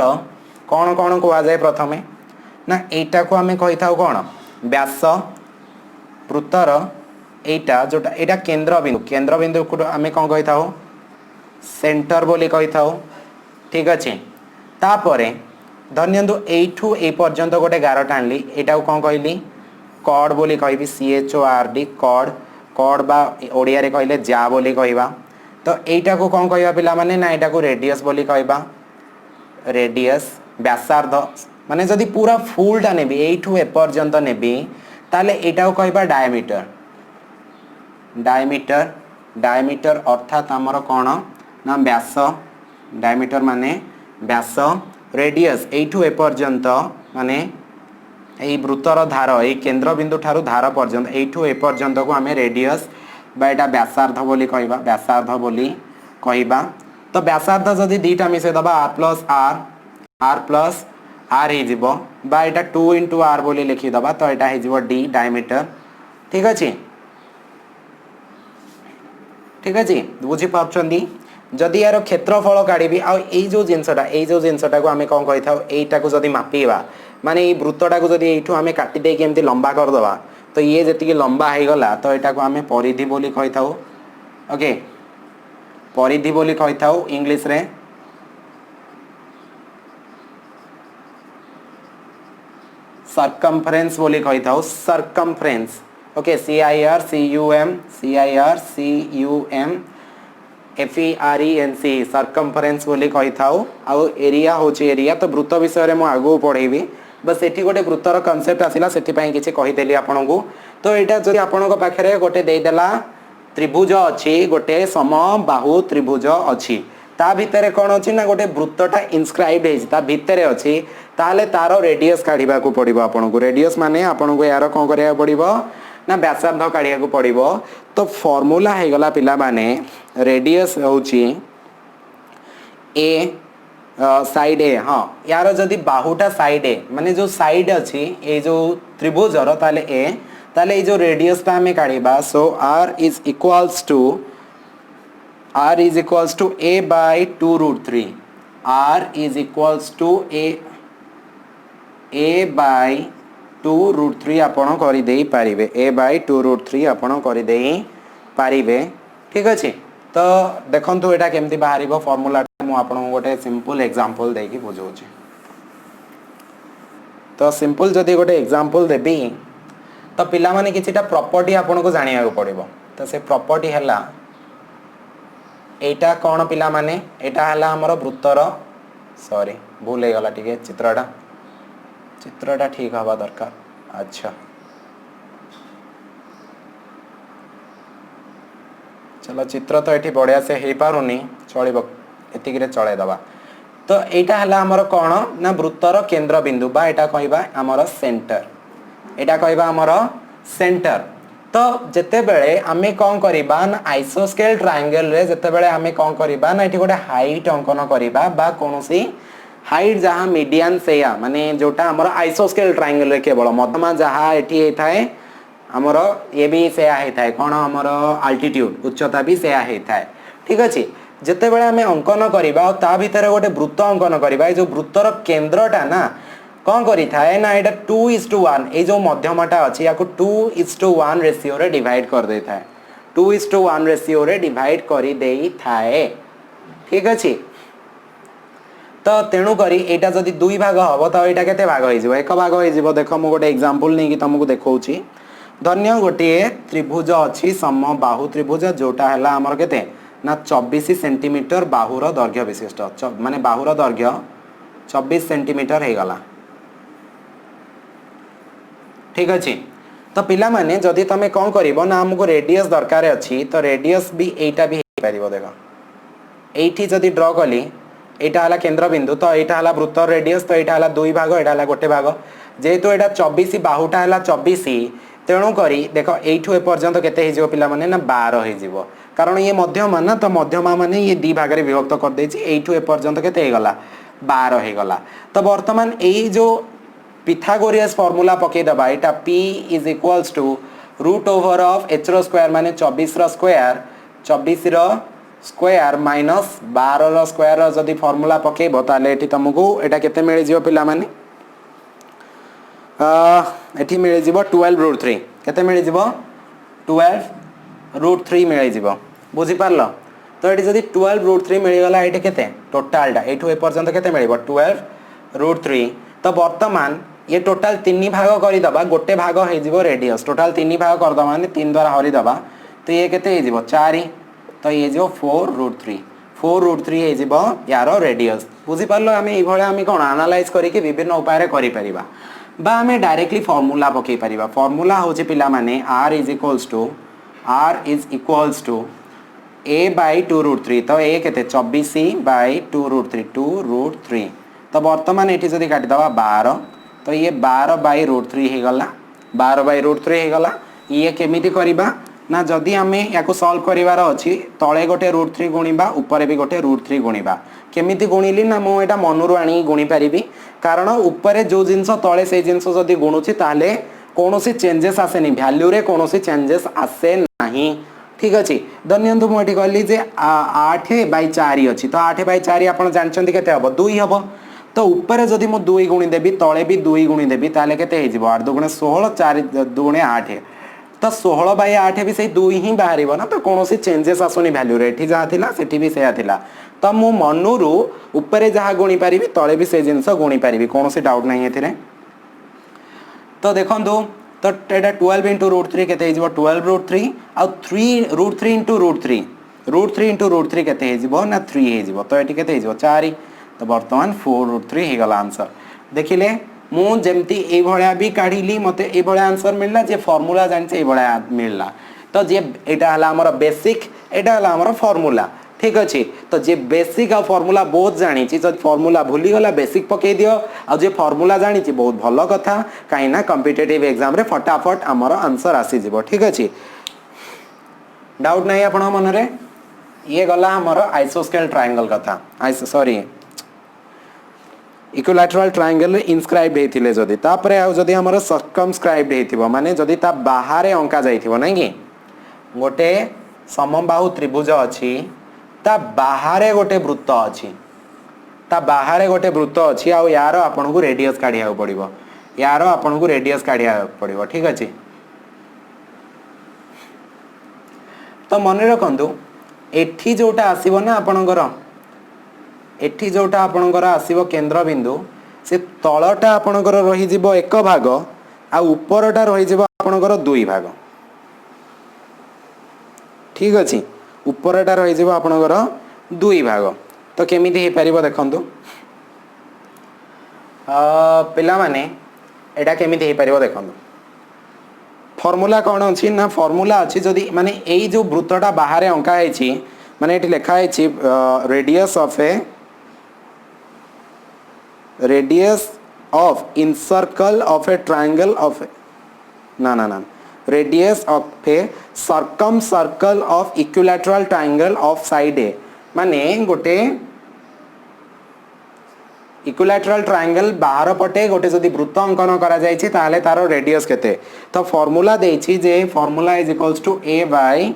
कोन कोन कुआ जाय प्रथमे ना एटा को आमे कहि थाउ कोन व्यास वृत्तर एटा जोटा एटा केंद्र बिंदु को आमे कोन कहि थाउ सेंटर बोली कहि थाउ ठीक अछि तापरे धन्यंतु एठू ए पर्यंत गोटे गार टाणली एटा कोन कहली कॉर्ड बोली कहबी CHORD कॉर्ड कॉर्ड बा ओडिया रे कहले जा बोली कहबा तो एटा को कोन कहबा पिला माने ना एटा को रेडियस बोली कहबा रेडियस व्यासार्ध माने जदी पूरा फुल टा नेबी एठू ए पर्यंत नेबी ताले एटा को कहबा डायमीटर डायमीटर डायमीटर अर्थात हमर कोन ना व्यास डायमीटर माने व्यास रेडियस एठू ए पर्यंत माने ए वृत्तर धार ए केंद्र बिंदु ठारू धार पर्यंत एठू ए पर्यंत को हमें रेडियस बा एटा व्यासार्ध बोली कहबा व्यासार्ध बोली कहबा तो व्यासार्ध जदी दीटा मिसे दबा r प्लस r हे जिवो बा एटा 2 * r बोली लिखि दबा तो एटा हे जिवो d डायमीटर ठीक अछि बुझी पाउछंदी जदि यार क्षेत्रफल काढिबी आ ए जो जिंसटा को हमें कोन कहि थाउ एटा को जदि मापीबा माने ए वृत्तटा को जदि एठू हमें काटी दे के एमती लंबा कर दबा तो ये जति लंबा हे गला तो एटा को हमें परिधि बोली कहि थाउ ओके परिधि बोली कहि थाउ इंग्लिश रे सर्कमफरेंस बोली कहि थाउ circumference okay CIRCUM FERENC circumference बोली कहि थाउ आ एरिया होची एरिया तो वृत्त विषय रे मु आगो पढेबी बस एठी गोटे वृत्तर कांसेप्ट आसिला सेठी पई किछि कहि देली आपन को तो एटा जदि आपन को पाखरे गोटे देई देला त्रिभुज अछि गोटे समबाहु त्रिभुज अछि ता भितरे कोन अछि ना गोटे वृत्तटा इनस्क्राइब्ड हेछि ता भितरे अछि ताले तारो रेडियस काढिबा को पडिबो आपन को रेडियस माने आपन को यार कोन करिया पडिबो ना व्यासार्ध काढिया को पडिबो तो फार्मूला हे गला पिला माने रेडियस होची ए साइड ए हां यार जदी बाहुटा साइड ए माने जो साइड अछि ए जो त्रिभुजर ताले ए जो रेडियस ता हमें काढिबा so r is equals to a by 2√3 r is equals to a by 2√3 आपण करि देई पारिबे a by 2√3 आपण करि देई पारिबे ठीक अछि तो देखंतु एटा केमती बाहरिबो फार्मूला मु आपण गोटे सिंपल एग्जांपल देई कि बुझौ छी तो सिंपल जदी गोटे एग्जांपल देबी तो पिला माने किछिटा प्रॉपर्टी आपण को जानिया को पड़िबो तो से प्रॉपर्टी हला एटा कोन पिला माने एटा हला हमर वृत्तर सॉरी भूल हे गला ठीक है चित्रटा ठीक हवा दरकार अच्छा चलो चित्र तो एठी बढ़िया से हे पारुनी चलिबो एतिक रे चले दबा तो एटा हला हमर कोन ना वृत्तर केंद्र बिंदु बा एटा कहबा हमर सेंटर एटा कहबा हमर सेंटर तो जेते बेले आमे कोन करिबा ना आइसोस्केल ट्रायंगल रे जेते बेले आमे कोन करिबा ना एठी गोटे हाइट अंकन करिबा बा कोनोसी हाइट जहाँ मीडियन सेया माने जोटा हमर आइसोस्केल ट्रायंगल रे केवल मध्यमा जहाँ एठी हे थाए हमर ये भी सेया हे थाए कोन हमर अल्टीट्यूड उच्चता भी सेया हे थाए ठीक अछि जेते बेले आमे अंकन करिबा ता भीतर गोटे वृत्त अंकन करिबा जो वृत्तर केंद्रटा ना कौन करी थाए ना एटा 2:1 ए जो मध्यमटा अछि याको 2:1 रेशियो रे डिवाइड कर दे थाए 2:1 रेशियो रे डिवाइड करी देई थाए ठीक अछि तो तेणु करी एटा जदी दुई भाग हबो त एटा केते भाग होई जिवो एक भाग होई जिवो देखो मु गोटे एग्जांपल नै कि तुमको देखौची धन्य गोटे त्रिभुज अछि समबाहु त्रिभुज जोटा हला हमर केते ना 24 सेंटीमीटर बाहुर दैर्घ्य विशिष्ट माने बाहुर दैर्घ्य 24 सेंटीमीटर हे गला ठीक अछि तो पिला माने जदी तमे कोन करिवो ना हमको रेडियस दरकार अछि तो रेडियस भी एटा भी हे परिवो देखो एठी जदी ड्रा कली एटा हला केंद्र बिंदु तो एटा हला वृत्त रेडियस तो एटा हला दुई भाग एटा हला गोटे भाग जेहेतु एटा 24 बाहुटा हला 24 तेणु करी देख एठू ए पर्यंत केते हे जिवो पिला माने ना 12 हे जिवो कारण ये मध्यमा ना तो मध्यमा माने ये दी भाग रे विभक्त कर देछि एठू ए पर्यंत केते हे गला 12 हे गला तो वर्तमान एई जो पिथागोरियस फार्मूला पके दबा एटा p is equals to root over of h रो स्क्वायर माने 24 रो स्क्वायर 24 रो स्क्वायर माइनस 12 रो स्क्वायर रो जदी फार्मूला पकेबो ताले एठी तुमको एटा केते मिल जिवो पिला माने एठी मिल जिवो 12 रूट 3 केते मिल जिवो 12 रूट 3 मिल जिवो बुझी पारलो तो एठी जदी 12 रूट 3 मिल गला एठी केते टोटल टा एठू ए पर्यंत केते मिलिबो 12 रूट 3 तो वर्तमान ये टोटल 3 भाग करि दबा गोटे भाग हे जिवो रेडियस टोटल 3 भाग कर दबा माने 3 द्वारा हरि दबा तो ये केते हे जिवो 4 तो ये जिवो 4 रूट 3 4 रूट 3 हे जिवो यारो रेडियस बुझी पारलो आमे ई भळे आमे कोन एनालाइज करि के विभिन्न उपाय रे करि परिबा बा आमे डायरेक्टली फार्मूला पके परिबा फार्मूला होचे पिला माने r is equals to a by 2 root 3 तो a केते 24 बाय 2 रूट 3 2 रूट 3 तो वर्तमान एठी जदी काटि दबा 12 तो ये 12 बाय रूट 3 हे गला 12 बाय रूट 3 हे गला ये केमिति करिबा ना जदी आमे याको सॉल्व करिवार अछि तळे गोटे रूट 3 गुणिबा ऊपरे भी गोटे रूट 3 गुणिबा केमिति गुणिली ना मो एटा मनुरु आनी गुणी परिबी कारण ऊपरे जो जिंस तळे से जिंस जदी गुणुछि ताले कोनोसी चेंजेस आसेनी वैल्यू रे कोनोसी चेंजेस आसे नाही ठीक अछि धन्यंतु मो एठी कहली जे 8 बाय 4 अछि तो 8 बाय 4 आपण जानचंती केते हबो 2 हबो तो ऊपरे जदी मो 2 गुणी देबी तळे भी 2 गुणी देबी ताले केते हे जिवो 8 दुगुणे 16 4 दुगुणे 8 तो 16 बाय 8 भी से 2 ही बाहरिबो ना तो कोनोसी चेंजेस आसोनी वैल्यू रे एठी जा थिला सेठी भी सेया थिला तो मु मनुरु ऊपरे जहा गुणी पारिबी तळे भी से जिंस गुणी पारिबी कोनोसी डाउट नाही एथिरे तो देखंतु तो एटा 12 into रूट 3 केते हे जिवो 12 रूट 3 आ 3 root 3 into root 3 into root 3 केते हे जिवो ना 3 हे जिवो तो एठी केते हे जिवो 4 तो वर्तमान 4 रूट 3 हे गला आंसर देखिले मु जेमती ए भळ्या भी काढिली मते ए भळ्या आंसर मिलला जे फार्मूला जानचे ए भळ्या मिलला तो जे एटा हला हमर बेसिक एटा हला हमर फार्मूला ठीक अछि तो जे बेसिक आ फार्मूला बहुत जानि छि जद फार्मूला भूली गला बेसिक पके दियो आ जे फार्मूला जानि छि बहुत भलो कथा काई ना कॉम्पिटिटिव एग्जाम रे फटाफट हमर आंसर आसी जिवो ठीक अछि डाउट नाही आपण मन रे ये गला हमर आइसोस्केल ट्रायंगल कथा सॉरी इक्विलैटरल ट्रायंगल इनस्क्राइब हेथिले जदी तापरे आ जदी हमर सर्कमस्क्राइब हेथिबो माने जदी ता बाहरे अंका जाइथिबो नै कि गोटे समबाहु त्रिभुज अछि ता बाहरे गोटे वृत्त अछि ता बाहरे गोटे वृत्त अछि आ यार आपन को रेडियस काढिया पड़िबो यार आपन को रेडियस काढिया पड़िबो ठीक अछि तो मन रखंतु एठी जोटा आसीबो ना आपनकर एठी जोटा आपनकर आसीबो केंद्र बिंदु से तळटा आपनकर रहि जिवो एक भाग आ ऊपरटा रहि जिवो आपनकर दुई भाग ठीक अछि ऊपरटा रहि जिवो आपनकर दुई भाग तो केमिति हे परिबो देखंतु पिला माने एटा केमिति हे परिबो देखंतु फार्मूला कोन अछि ना फार्मूला अछि जदी माने एई जो वृत्तटा बाहरे अंका हेछि माने एठी लेखा हेछि radius of encircle of a triangle of ना radius of a circumcircle of equilateral triangle of side A माने गोटे इक्विलैटरल ट्रायंगल बाहर पटे गोटे जदी वृत्त अंकन करा जाय छि ताले तारो रेडियस केते तो फार्मूला देइ छि जे formula is equals to a by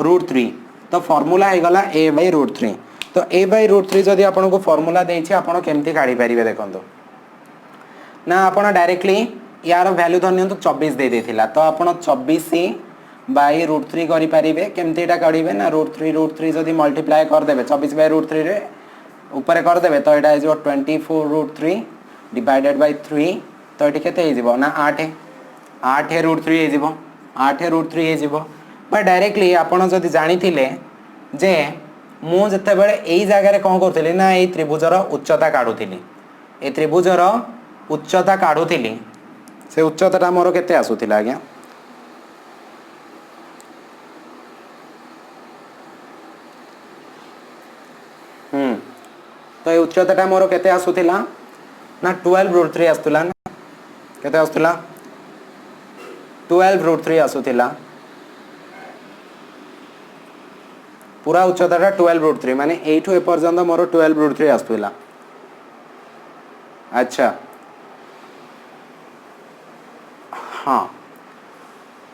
root 3 तो फार्मूला हे गला a बाय रूट 3 तो a बाय रूट 3 जदी आपन को फार्मूला देइ छि आपन केमति काढी परिबे देखंतो ना आपन डायरेक्टली यार वैल्यू धन्यंतु 24 दे देथिला तो आपन 24 बाय रूट 3 करि परिबे केमति एटा काढिबे ना रूट 3 जदी मल्टीप्लाई कर देबे 24 बाय रूट 3 रे ऊपर कर देबे तो एटा इज 24 रूट 3 डिवाइडेड बाय 3 तो एटी केते हे जिवो ना 8 रूट 3 हे जिवो 8 रूट 3 हे जिवो बा डायरेक्टली आपन जदी जानि थिले जे मु जते बेले एई जागा रे कोन करथिली ना एई त्रिभुजर उच्चता काढुथिली ए त्रिभुजर उच्चता काढुथिली से उच्चताटा मोर केते आसुथिला आज्ञा तो ये उच्चताटा मोर केते आसुथिला ना 12√3 आसुथिला ना केते आसुथिला 12√3 आसुथिला पूरा उच्चताटा 12√3 माने एठु ए पर्यंत मोर 12√3 आसुथिला अच्छा हाँ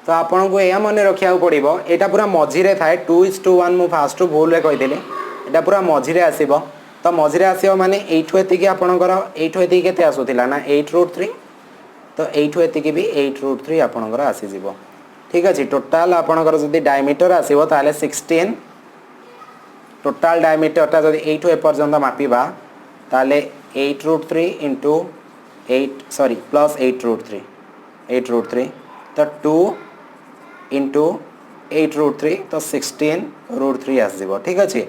तो आपन को या मन रखिया पड़ो यहाँ पूरा मझीरे थाए 2:1 मु फास्ट भूल रे कहीदेली यहाँ पूरा मझीरे आसीबो तो मझीरे आसीबो माने एठु एतिकी आपनकर एठु एतिकी केते आसुथिला ना 8√3 तो एठु एतिकी भी 8√3 आपनकर आसी जिवो ठीक अछि टोटल आपनकर जदी डायमीटर आसीबो ताले 16 टोटल डायमीटर ता जदी एठु ए पर्यंत मापिबा ताले 8√3 इंटू 8 सॉरी प्लस 8√3 तो 2 इंटू 8√3 तो 16√3 आसीबो ठीक अछि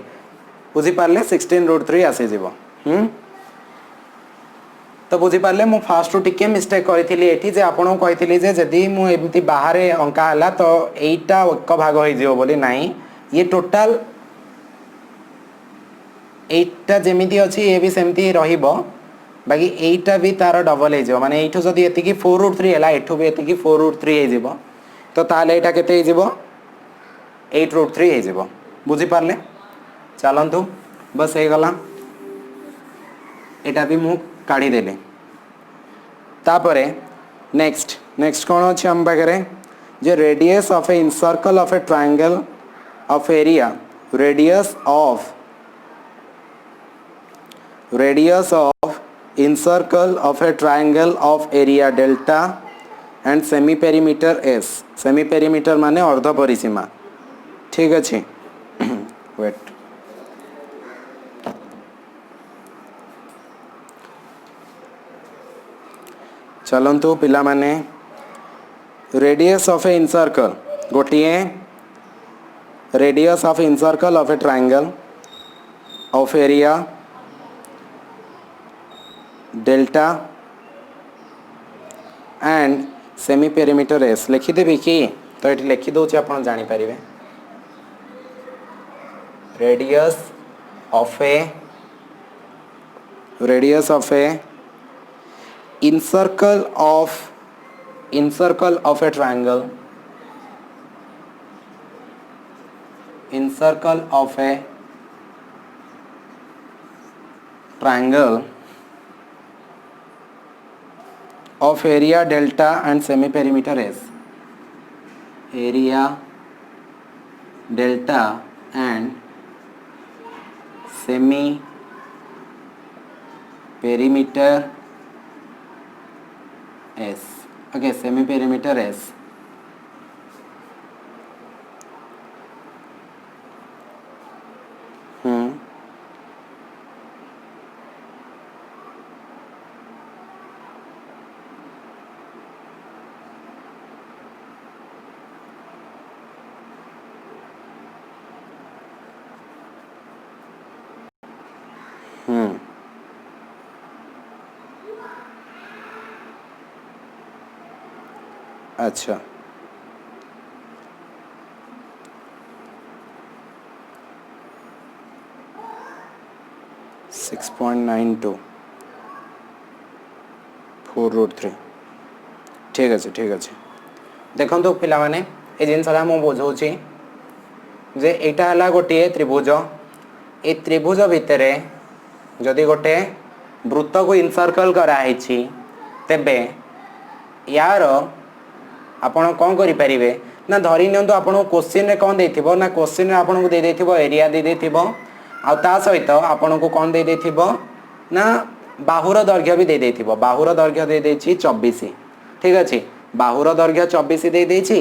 बुझी पारले 16√3 आसी जिवो तो बुझी पारले मु फास्ट टिके मिस्टेक करिथिली एठी जे आपन कहिथिली जे जदी मु एमती बाहरे अंका हला तो एटा एक भाग होई जिवो बोली नाही ये टोटल एटा जेमिति अछि ए भी सेमति रहिबो बाकी एटा भी तार डबल हे जिवो माने एठो जदी एतिकी 4√3 हला एठो भी एतिकी 4√3 हे जिवो तो ताले एटा केते हे जिवो 8√3 हे जिवो बुझी पारले चलंतु बस हे गला एटा भी मु काढी देले तापरे नेक्स्ट कोन अछि हम बगरे जे radius of a incircle of a triangle of area radius of encircle of a triangle of area delta and semi perimeter s semi perimeter माने अर्ध परिसीमा ठीक अछि वेट चलंतु पिला माने रेडियस ऑफ ए इनसर्कल गोटिए radius of incircle of a triangle of area delta and semi perimeter S लिखिदेवी कि तो ये लिखि दौर आप जापर radius of a incircle of a triangle of area delta and semi perimeter s area delta and semi perimeter s okay semi perimeter s अच्छा six point 92 4√3 ठीक अच्छे देखो तो पिला माने ए जिनसा मु बुझाऊँगी जे एटा हला गोटे त्रिभुज ए त्रिभुज भितर जदि गोटे वृत्त को इनसर्कल कराई तेबे यार आपण कौन करें ना धरी नियंतु आपन क्वेश्चन रे कौन देथिबो ना क्वेश्चन रे आपन को दे देथिबो एरिया दे देथिबो आ ता सहित आपन को कौन दे देथिबो ना बाहुर दैर्घ्य भी दे देथिबो बाहुर दैर्घ्य दे देछि 24 ठीक अछि बाहुर दैर्घ्य 24 दे देछि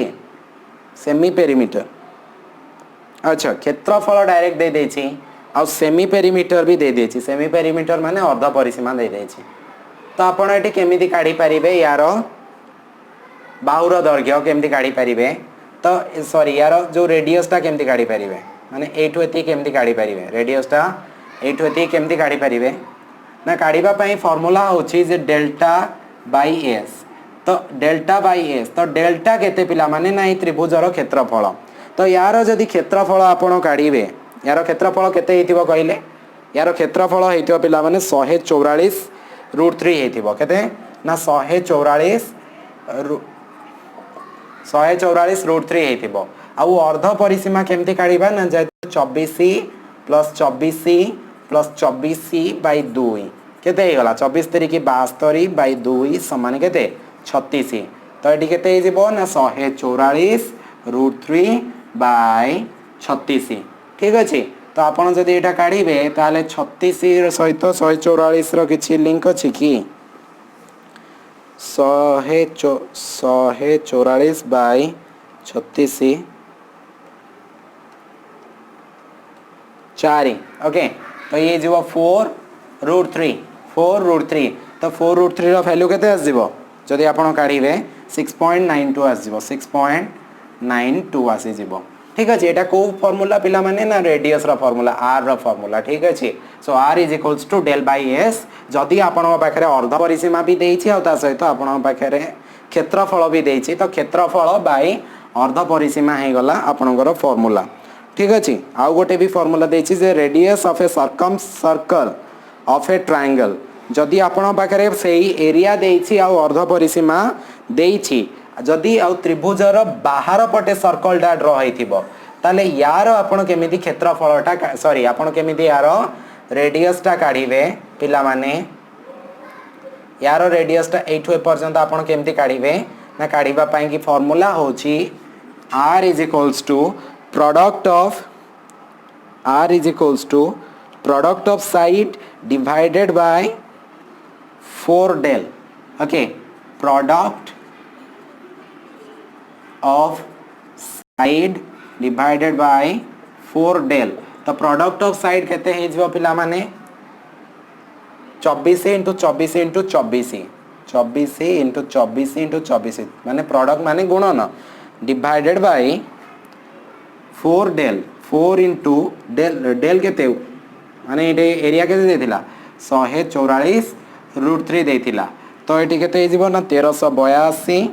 सेमी पेरीमीटर अच्छा क्षेत्रफल डायरेक्ट दे देछि आ सेमी पेरीमीटर भी दे देछि सेमी पेरीमीटर माने अर्ध परिसीमा दे देछि तो आपन एटी केमिति काढी परिबे यार बाहुर दैर्घ्य केमती काढ़ी पारे तो सॉरी यार जो रेडियसटा केमती काढ़ी पारे माने एठु एति केमती काढ़ी पारे रेडियसटा एठु एति केमती काढ़ी पारे ना काढ़ीबा पई फार्मूला होछि जे डेल्टा बाय एस तो डेल्टा बाय एस तो डेल्टा केते पिला माने ना त्रिभुजर क्षेत्रफल तो यार जदि क्षेत्रफल आपण काढ़ीबे यार क्षेत्रफल केते हिथिबो कहिले यार क्षेत्रफल होइतिबो पिला माने 144√3 हेतिबो केते ना 144√3 हेतिबो आउ अर्ध परिसीमा केमती काढिबा ना जे 24 प्लस 24 प्लस 24/2 केते हे गला 24 तरीके 72/2 समान केते 36 तो एटी केते हे जिवो ना 144√3/36 ठीक अछि तो आपण जदि एटा काढिबे ताले 36 सहित 144 रो किछि लिंक अछि की 144/36 4 ओके तो ये जीवो 4√3 तो 4√3 रो वैल्यू केते आस जीवो जदि आपण काढिबे 6.92 आस जीवो 6.92 आसी जीवो ठीक अछि एटा को फार्मूला पिला माने ना रेडियस रो फार्मूला r रो फार्मूला ठीक अछि सो r = del by s जदि आपण पाखरे अर्ध परिसीमा भी देइछि आ ता सहित आपण पाखरे क्षेत्रफल भी देइछि तो क्षेत्रफल बाय अर्ध परिसीमा हे गला आपनकर फार्मूला ठीक अछि आउ गोटे भी फार्मूला देइछि जे radius of a circle of a triangle जदि आपण पाखरे सेही एरिया देइछि आ अर्ध परिसीमा देइछि जदि आउ त्रिभुजर बाहर पटे सर्कल डा ड्रा हेतिबो ताले यार आपण केमिति क्षेत्रफलटा सॉरी आपण केमिति यार रेडियस टा काढिबे पिला माने यार रेडियस टा 8 पर्यंत आपण केमिति काढिबे ना काढिबा पई की फार्मूला होची r = product of side divided by 4 del okay product of side divided by 4 del तो product of side केते हे जिवो पिला माने 24 * 24 * 24 माने product माने गुणन divided by 4 del 4 into del केते माने एटे एरिया केते देथिला 144√3 देथिला तो एटी केते हे जिवो ना 1382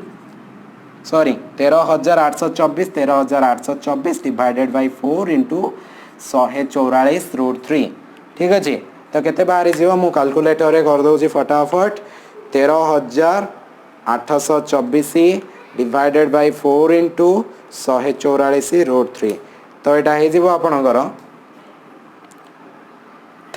सॉरी 13824 डिवाइडेड बाय 4 इंटू 144√3 ठीक अछि तो केते बाहर जीव मु कैलकुलेटर रे कर दउ छी फटाफट 13824 डिवाइडेड बाय 4 इंटू 144√3 तो एटा हे जीव आपनकर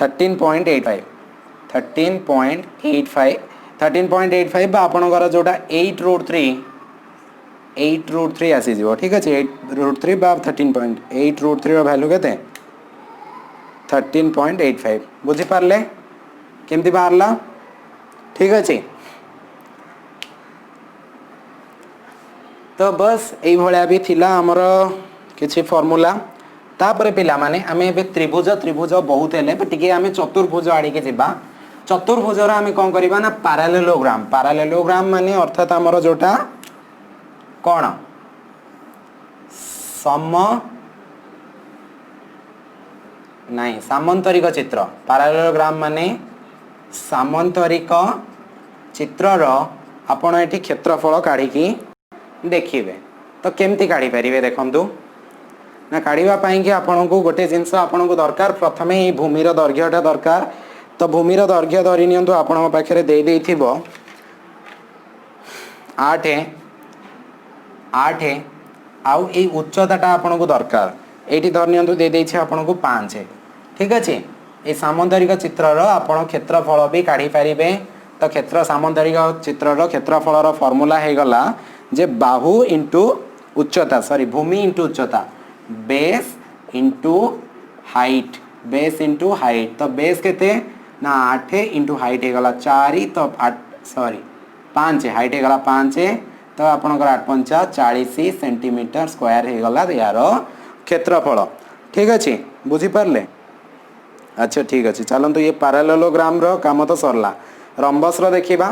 13.85 बा आपनकर जोटा 8√3 आसी जीवो ठीक अछि 8√3 बा 13.8√3 रो वैल्यू केते 13.85 बुझी पारले केमती बाहरला ठीक अछि तो बस एई भलिया भी थिला हमर किछि फार्मूला तापरे पिला माने हमें बे त्रिभुज बहुत हेले टिके हमें चतुर्भुज आड़ी के जिबा चतुर्भुज रा हमें कोन करबा ना पैरेललोग्राम माने अर्थात हमर जोटा कोण नहीं सामंतरिक चित्र पैरेललोग्राम माने सामंतरिक चित्र रो आपण एठी क्षेत्रफल काढी की देखिबे तो केमती काढी परिबे देखंतु ना काढिबा पई कि आपण को गोटे जिंस आपण को दरकार प्रथमे ही भूमि रो दैर्घ्यटा दरकार तो भूमि रो दैर्घ्य धरि नियंतु आपण पाखरे दे देथिबो 8 आउ ए उच्चताटा आपण को दरकार एठी धरि नियंतु दे देछि आपण को 5 ठीक अछि ए सामंतरिक चित्र रो आपण क्षेत्रफल भी काढी परिबे तो क्षेत्र सामंतरिक चित्र रो क्षेत्रफल रो फार्मूला हे गला जे बाहु इंटू उच्चता सॉरी भूमि इंटू उच्चता बेस इंटू हाइट तो बेस केते ना 8 इंटू हाइट हे गला 4 तो 8 सॉरी 5 हाइट हे गला 5 तो आपनकर 8 40 सेंटीमीटर स्क्वायर हे गला यार क्षेत्रफल ठीक अछि बुझी पारले अच्छा ठीक अछि चलन तो ये पैरेललोग्राम रो काम तो सरला रंबस रो देखिबा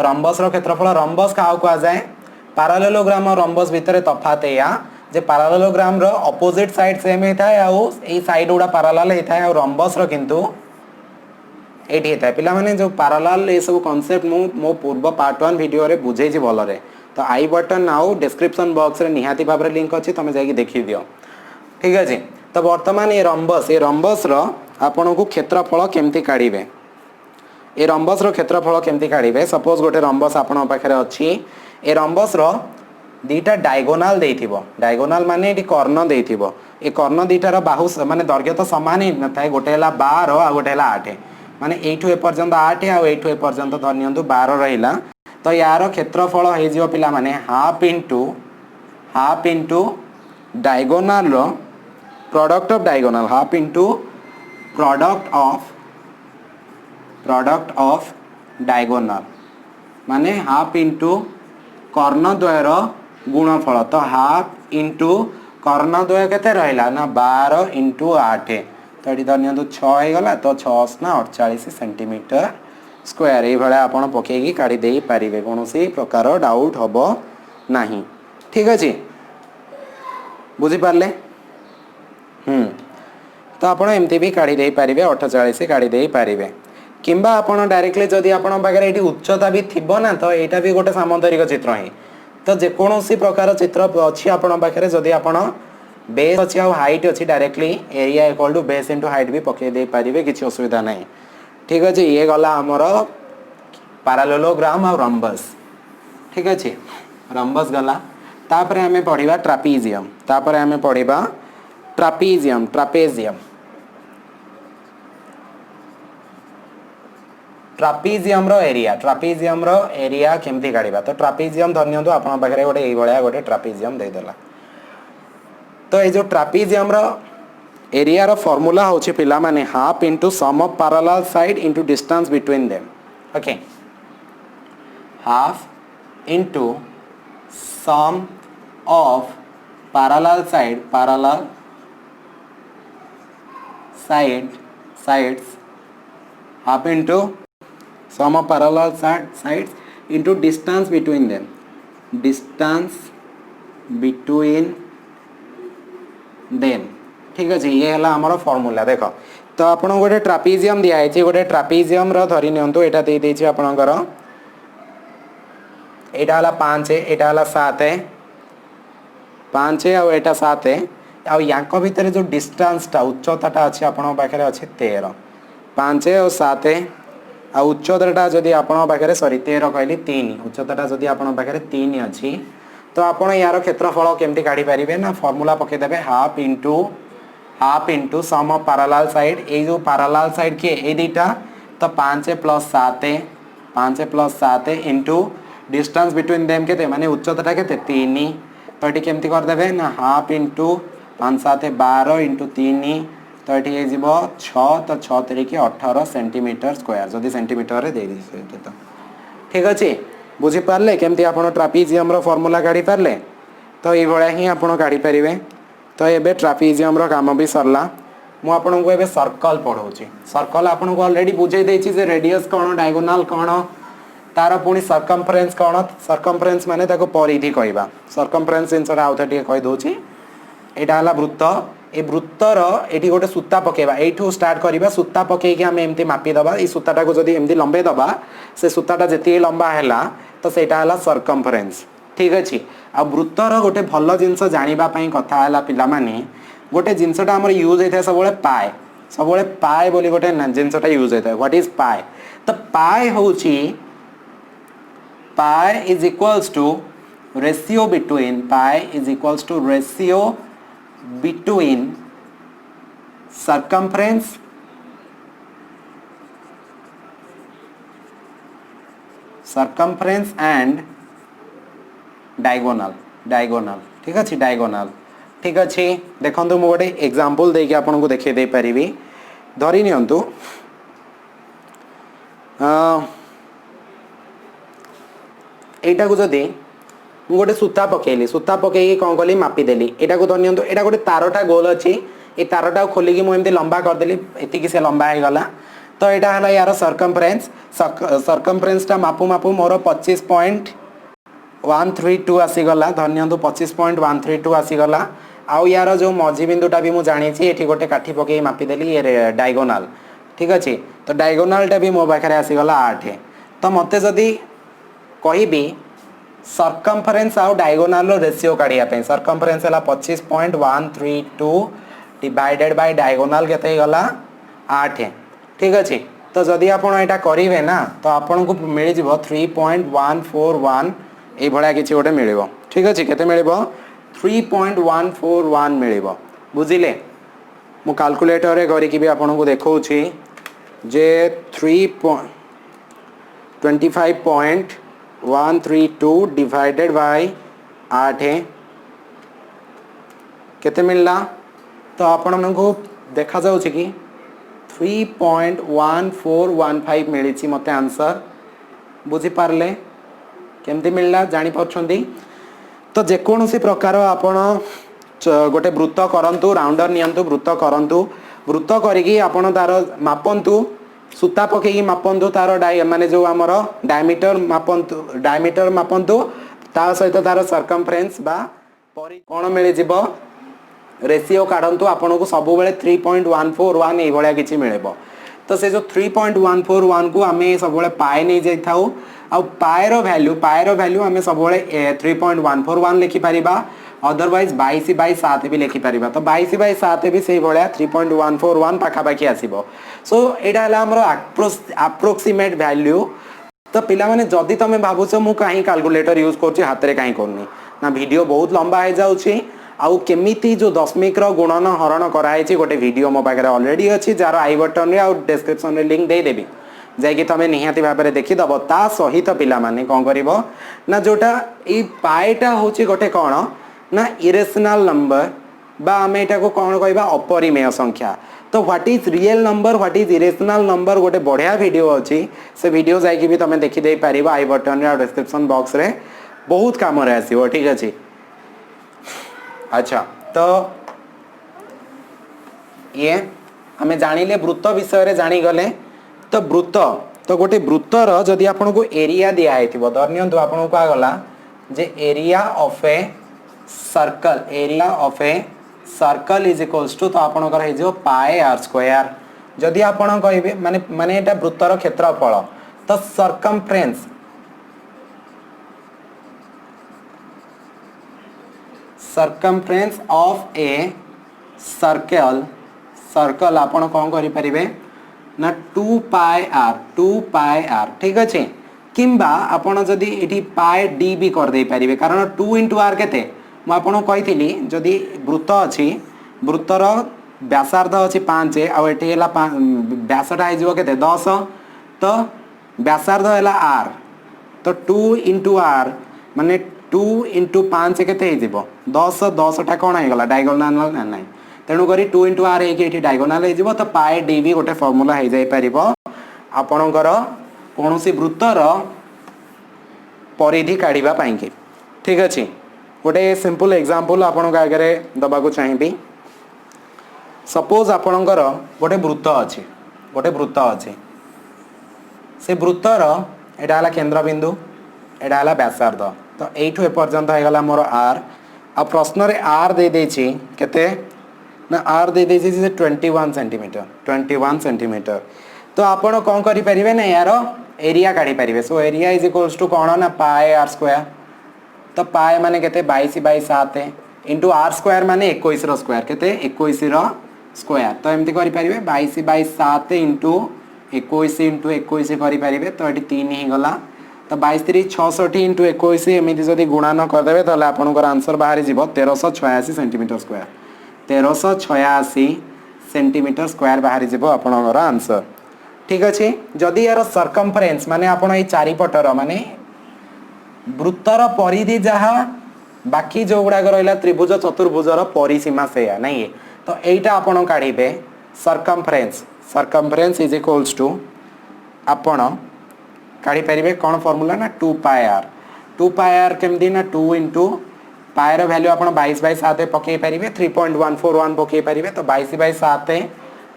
रंबस रो क्षेत्रफल रंबस काउ को आ जाए पैरेललोग्राम और रंबस भितरे तफात या जे पैरेललोग्राम रो अपोजिट साइड सेम हे थाए आ ए साइड उडा पैरेलल हे थाए और रंबस रो किंतु एठी हे थाए पिला माने जो पैरेलल ए सब कांसेप्ट मो पूर्व पार्ट 1 वीडियो रे बुझे जी भलो रे तो आई बटन आउ डिस्क्रिप्शन बॉक्स रे निहाती भाबरे लिंक अछि तमे जाई देखि दियो ठीक अछि तो वर्तमान ए रंबस रो आपण को क्षेत्रफल केमती काढ़े ए रंबस रो क्षेत्रफल केमती काढ़े सपोज गोटे रंबस आपण पाखे अच्छी ए रंबस रो दीटा डायगोनाल देइथिबो डायगोनाल माने एटी कर्ण देइथिबो ए कर्ण दीटार बाहु माने दैर्घ्य तो सामान ही न थाए गोटे हला 12 आ गोटे हला 8 माने एठु ए पर्यंत 8 आ एठु ए पर्यंत धनियंतु 12 रहिला तो यार क्षेत्रफल हे जिवो पिला माने हाफ इनटू डायगोनाल रो product of diagonal half into product of diagonal माने हाफ इनटू कर्णद्वयर गुणफल तो हाफ इनटू कर्णद्वय केते रहिला ना 12 इनटू 8 तो ये धरनियंतु 6 हो गला तो 6 ना 48 सेंटीमीटर स्क्वायर ये भाया आपण पकेगी काढ़ी दे पारिबे कोनोसी प्रकार डाउट हबो नाही ठीक अछि बुझी पारले तो आपण एमती भी काढ़ी दे पारिबे 48 काढ़ी दे पारिबे किंबा आपण डायरेक्टली जदी आपण पाखरे एठी उच्चता भी थिबो ना तो एटा भी गोटे सामंतरिक चित्र ही तो जे कोनोसी प्रकार चित्र अछि आपण पाखरे जदी आपण बेस अछि आ हाइट अछि directly area equal to base into height भी पके दे पारिबे किछि असुविधा नाही ठीक अछि ये गला हमर पैरेललोग्राम और रंबस ठीक अछि रंबस गला तापरे हमें पढिबा ट्रापीजियम तापरे हमें पढिबा ट्रापीजियम ट्रापीजियम रो एरिया केमती काढिबा तो ट्रापीजियम धन्यंतु आपण पाखरे गोटे एई भलिया गोटे ट्रापीजियम दे देला तो ए जो ट्रापीजियम रो एरिया रो फार्मूला होछि पिला माने half into sum of parallel side into distance between them okay half into sum of parallel sides half into sum of parallel sides into distance between them ठीक अछि ये हला हमर फार्मूला देखो तो आपण गोटे ट्रापीजियम दिया है गोटे ट्रापीजियम रो धरि नियंतु एटा दे देछि आपनकर एटा हला 5 एटा हला 7 5 आ एटा 7 आ याक भितर जो डिस्टेंस टा उच्चताटा अछि आपण पाखरे अछि 13 5 और 7 आ उच्चताटा जदि आपण पाखरे सॉरी 13 कहली 3 उच्चताटा जदि आपण पाखरे 3 अछि तो आपण यार क्षेत्रफल केमती काढी परिबे ना फार्मूला पके देबे half into sum of parallel side A जो पैरेलल साइड के ए दीटा तो 5 + 7 इनटू डिस्टेंस बिटवीन देम केते माने उच्चताटा केते 3 तो एटी केमती कर देबे ना हाफ इनटू 5 7 12 इनटू 3 तो एटी हे जिवो 6 तो 6 तरीके 18 सेंटीमीटर स्क्वायर जदी सेंटीमीटर रे दे दिसे तो ठीक अछि बुझी पारले केमती आपण ट्रापीजियम रो फार्मूला काढी पारले तो ए भळा ही आपण काढी परिबे तो एबे ट्रापीजियम रो काम भी सरला मु आपण को एबे सर्कल पढौची सर्कल आपण को ऑलरेडी बुझे देछि जे रेडियस कोन डायगोनल कोन तार पुनी सर्कमफरेंस कोन सर्कमफरेंस माने ताको परिधि कहबा सर्कमफरेंस इनसर आउथ टिके कहि दोछि एटा हला वृत्त ए वृत्तर एठी गोटे सूता पकेबा एठू स्टार्ट करिबा सूता पके के हम एमती मापी दबा ई सूताटा को जदी एमती लंबे दबा से सूताटा जति लंबा हैला तो सेटा हला सर्कमफरेंस ठीक अछि आ वृत्तर गोटे भलो जिंस जानिबा पई कथा हला पिला माने गोटे जिंसटा हमर यूज हेता सबले पाए बोली गोटे जिंसटा यूज हेता व्हाट इज पाए तो पाए होची pi is equals to ratio between circumference and diagonal ठीक अछि diagonal ठीक अछि देखंतु मो गोटे एग्जांपल दे के आपन को देखे दे परिबी धरि नियंतु एटा को जदि मु गोटे सूता पकेली कौन कली मापी देली एटा को धनियंतु एटा गोटे तारटा गोल अछि ए तारटा खोली की मु एमती लंबा कर देली एति कि से लंबा हे गला तो एटा हला यार सर्कमफरेंस टा मापू मोर 25.132 आसी गला धनियंतु 25.132 आसी गला आउ यार जो मझी बिंदुटा भी मु जानि छी एठी गोटे काठी पके मापी देली ये डायगोनल ठीक अछि तो डायगोनल टा भी मो पाखरे आसी गला 8 तो मते जदी कहिबी सर्कमफरेंस आउ डायगोनल रो रेशियो काढिया पे सर्कमफरेंस हला 25.132 डिवाइडेड बाय डायगोनल केते गला 8 ठीक अच्छे। तो जदि आपण एटा करेंगे ना तो आपन को मिल जीवो 3.141 ए भलिया किछि गोटे मिलिबो ठीक अच्छे। केते मिलिबो 3.141 मिलिबो बुझिले। मु कैलकुलेटर रे करी कि भी आपन को देखौछि जे 3.25.132 डिवाइडेड बाय 8 केते मिलला। तो आपण को देखा जाउछि कि 3.1415 मिली मते आंसर बुझी पारले केमती मिलला जानी पाछंदी। तो जेकोसी प्रकार आपण गोटे वृत्त करंतु राउंडर नियंतु वृत्त करंतु वृत्त करिकी आपण तार मापंतु सूता पकेकी मापंतु तार माने जो आमर डायमीटर मापंतु ता सहित तार सर्कमफरेन्स बा कोण मिली जिवो रेशियो काढंतु आपन को सब बेले 3.141 ए भलिया किछि मिलेबो। तो से जो 3.141 को आमे सब बेले पाए नहीं जाई थाउ आ पाएर वैल्यू आमे सब बेले 3.141 लिखि परिबा अदरवाइज 22/7 भी लिखि परिबा। तो 22/7 भी सेही भलिया 3.141 पाखा पाखी आसीबो। सो एडा हला हमरो अप्रोक्सीमेट वैल्यू। तो पिला माने जदी तमे भाबुछ मु काहे कैलकुलेटर यूज करछि हाथ रे काहे करनी ना वीडियो बहुत लंबा है जाउछि आउ केमिति जो दशमिक रो गुणन हरण कराई छी गोटे वीडियो मो पाखरे ऑलरेडी अछि जार आई बटन रे आउ डिस्क्रिप्शन रे लिंक दे देबी जाय कि तमे निहाती भाबरे देखि दबो। ता सहित पिला माने कोन करिवो ना जोटा ई पाएटा होछि गोटे कोन ना इरेशनल नंबर बा आमे एटा को कोन कहबा अपरिमेय संख्या। तो what is real number what is irrational number गोटे बढ़िया वीडियो अछि से वीडियो जाय कि भी तमे देखि दे परिबो आई बटन रे आउ डिस्क्रिप्शन बॉक्स रे बहुत काम रे आसीबो ठीक अछि। अच्छा तो ये हमें जानिले वृत्त विषय रे जानी गले। तो वृत्त तो गोटे वृत्तर जदि आपन को एरिया दिया हेतिबो धरनियंतु आपन को आगला जे area of a circle is equals to तो आपन कर हे जो पाई आर स्क्वायर। जदि आपन कहबे माने माने एटा वृत्तर क्षेत्रफल तो circumference of a circle आपण कौन करि परिबे ना 2 पाई आर ठीक अछि। किंबा आपण जदि एठी पाई डी भी कर दे परिबे कारण 2 * r केते म आपण कहिथिली जदि वृत्त अछि वृत्तर व्यासार्ध अछि 5 आ एठी हला व्यासटा आइ जिवो केते 10 तो व्यासार्ध हला r तो 2 * r माने 2 * 5 केते हे जिवो 10 टा कोन हे गला डायगोनल ना नाही तेणु करी 2 * r हे के डायगोनल हे जिवो। तो पाई डी भी गोटे फार्मूला हे जाई परिबो आपणकर कोनोसी वृत्तर परिधि काढिबा पाई के ठीक अछि। गोटे सिंपल एग्जांपल आपन का आगे दबा को चाहिबी। सपोज आपणकर गोटे वृत्त अछि से वृत्तर एटा हला केंद्र बिंदु एटा हला व्यासार्ध। तो एठु ए पर्यंत हे गला मोर r आ प्रश्न रे r दे देछि केते ना r दे देछि जे 21 सेंटीमीटर। तो आपण कोन करि परिबे ना यार एरिया काढी परिबे। So area is equals to कोन ना पाई r स्क्वायर। तो पाई माने केते 22/7 इनटू r स्क्वायर माने 21 रो स्क्वायर केते 21 रो स्क्वायर। तो एमती करि परिबे 22/7 इनटू 21 करि परिबे। तो एटी 3 ही गला। तो 22 * 66 इनटू 21 एमिति जदि गुणन कर देबे तले आपनकर आंसर बाहरी जिवो 1386 सेंटीमीटर स्क्वायर 1386 सेंटीमीटर स्क्वायर बाहरी जिवो आपनकर आंसर ठीक अछि। जदि यार सर्कमफरेन्स माने आपण ए चारि पटर माने वृत्तर परिधि जहा बाकी जो गुडा रहला त्रिभुज चतुर्भुजर परिसीमा सेया नहीं। तो एटा आपण काढिबे सर्कमफरेन्स इज इक्वल्स टू आपण काढी परिबे कोन फार्मूला ना 2 पाई r केमदी ना 2 * पाई रो वैल्यू आपण 22/7 पके परिबे 3.141 पके परिबे। तो 22/7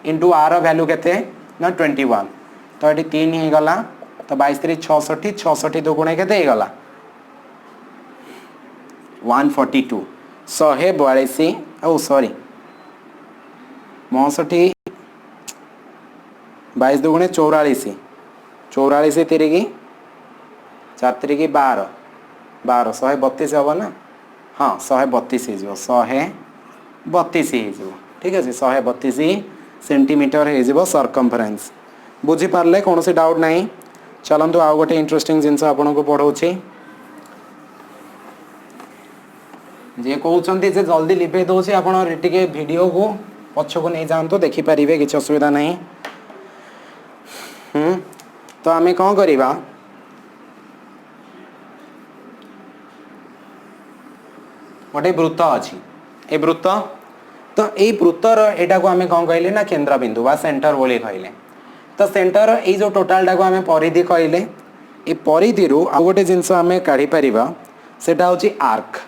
* r रो वैल्यू केते ना 21। तो एटी 3 ही गला। तो 22 * 66 दुगुणे केते ही गला 142 142 ओ सॉरी 62 22 दुगुणे 44 तिरिगी 4 तिरिगी 12 132 हबो ना हाँ 132 हे जो 132 हे जो ठीक अछि 132 सेंटीमीटर हो सर्कमफरेन्स बुझी पारे कौन सी डाउट नहीं चलतु आउ गोटे इंटरेस्टिंग जिनस आपन को पढ़ाऊँगी जे कहते जे जल्दी लिभे दूसरी आपटे वीडियो को पछक नहीं जातु देखिपारे किसी असुविधा नहीं तो आम कौन करवा गोटे वृत्त अच्छी ए वृत्त तो ये वृत्तर यहाँ को आम कौन कहले ना केंद्र बिंदु बा सेंटर बोली कहले तो सेंटर ये जो टोटालटा को आम परिधि कहले ये परिधि आ गोटे जिनस आम काढ़ी सेटा हूँ आर्क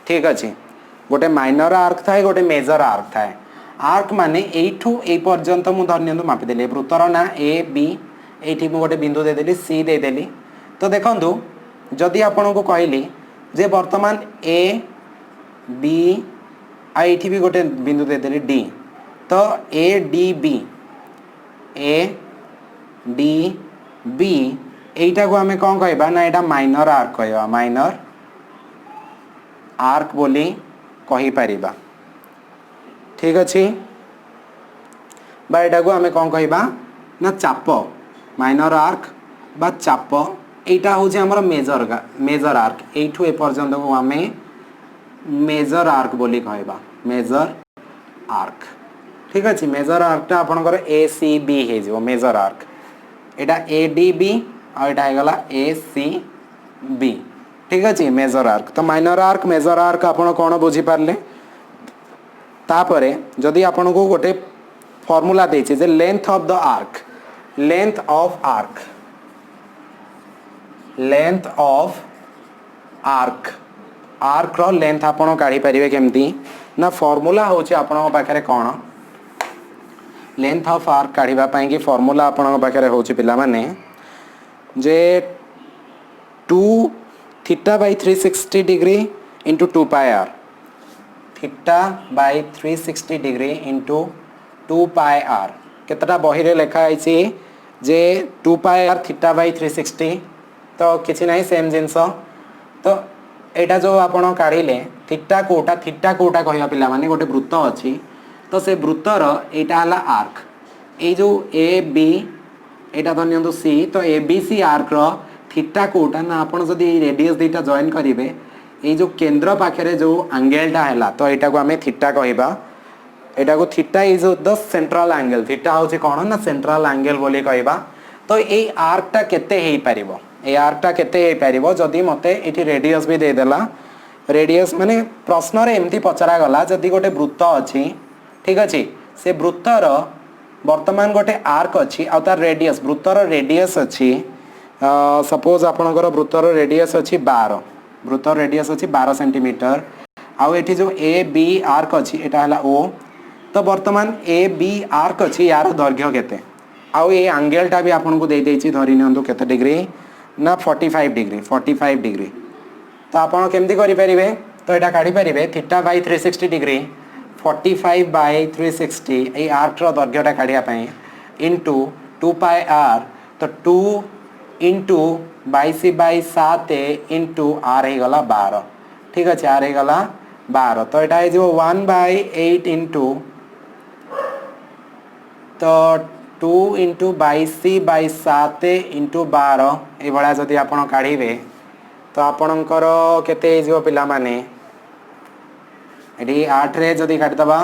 ठीक अच्छे गोटे माइनर आर्क थाए गोटे मेजर आर्क थाए आर्क माने एठू ए पर्यंत मु धरनियंतु मापिदेली वृत्तर ना ए बी ये गोटे बिंदु देदेली सी देदेली तो देखंतु जदि आपन को कहली जे वर्तमान ए बी आई भी गोटे बिंदु देदेली डी तो ए डी बी एटा को आम कौन कहबा ना एटा माइनर आर्क कहबा माइनर आर्क बोली कही परिबा ठीक अच्छे बा को आम कौन कहबा ना चाप माइनर आर्क बा चाप एटा हूँ आमर मेजर आर्क एठू ए पर्यंत को आम मेजर आर्क बोली कहबा मेजर आर्क ठीक अच्छे मेजर आर्कटा आपनकर ए सी बी हो major arc Etah A D B आटा होगला ए सी बी ठीक अच्छे मेजर आर्क तो माइनर आर्क मेजर आर्क आपन कौन बुझी पारले तापरे जदि आपन को गोटे फॉर्मूला देछि जे length of the arc length of arc arc रो लेंथ आपन काढ़ी परिवे केमती ना फॉर्मूला होछि आपन पाखरे कोन लेंथ ऑफ आर्क काढ़ीबा पई कि फॉर्मूला आपन पाखरे होछि पिला माने जे 2 theta by 360 degree into 2 pi R theta by 360 degree into 2 pi R केतटा बही रे लिखा है जे 2 पाई आर थीटा बाय 360 तो किसी ना सेम जिनस तो एटा जो आपन काढ़िले थीटा कोटा कहवा पिला माने गोटे वृत्त अच्छी तो से वृत्तर एटा हला आर्क ए जो ए बी एटा धनियंतु सी तो ए बी सी आर्क रो थीटा कोटा ना आपन जदि रेडियस दुईटा जॉइन करेंगे ये जो केंद्र पाखे जो एंगेलटा है तो यहाँ को आम थीटा कहवा यहाँ को theta is the central angle theta हूँ कौन ना सेंट्रल एंगल बोली कहवा तो ये आर्कटा केते हो पार ये आर्कटा केते हो पार जदि मते ये रेडियस भी देदेला रेडियस माने प्रश्न रे एमती पचरा गला जदि गोटे वृत्त अच्छी ठीक अच्छे से वृत्तर वर्तमान गोटे आर्क अच्छी आ तार रेडियस वृत्तर रेडियस अच्छी सपोज आपणकर वृत्तर रेडियस अच्छी 12 वृत्तर रेडियस अच्छी 12 सेंटीमीटर आउ एठी जो ए बी आर्क अच्छी एटा हला ओ तो वर्तमान ए बी आर्क अच्छी यार दैर्घ्य केते आउ ए एंगलटा भी आपन को दे देछि धरि नियंतु केते डिग्री ना 45 डिग्री तो आपन केमती करि परिबे तो एटा काढी परिबे theta by 360 degree 45 by 360 a arc रो दैर्घ्यटा काढिया पई इनटू 2 पाई आर तो 2 इंटू 22/7 इंटू आर हो गला 12 ठीक अच्छे आर हो गला 12 तो यहाँ जो 1/8 इंटू तो 2 इंटू 22/7 इंटू 12 ये जदि आप काढ़े तो आपणकर केते हो पिला माने ये 8 रे जदि काटिदबा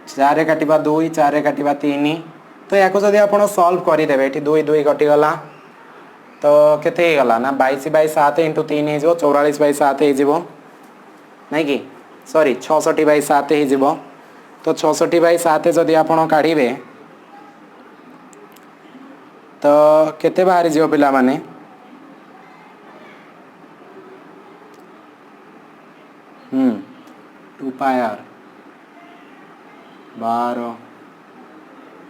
4 रे काटिबा 2 4 रे काटिबा 3 तो या जदि आप सॉल्व करदेवे ये 2 2 कटिगला तो केते गला ना 22/7 इंटू 3 हो 44/7 हो नहीं कि सॉरी 66/7 हो तो 66/7 जदि आप काढ़े तो केते बाहरी जीव पिला माने 2 पाई आर 12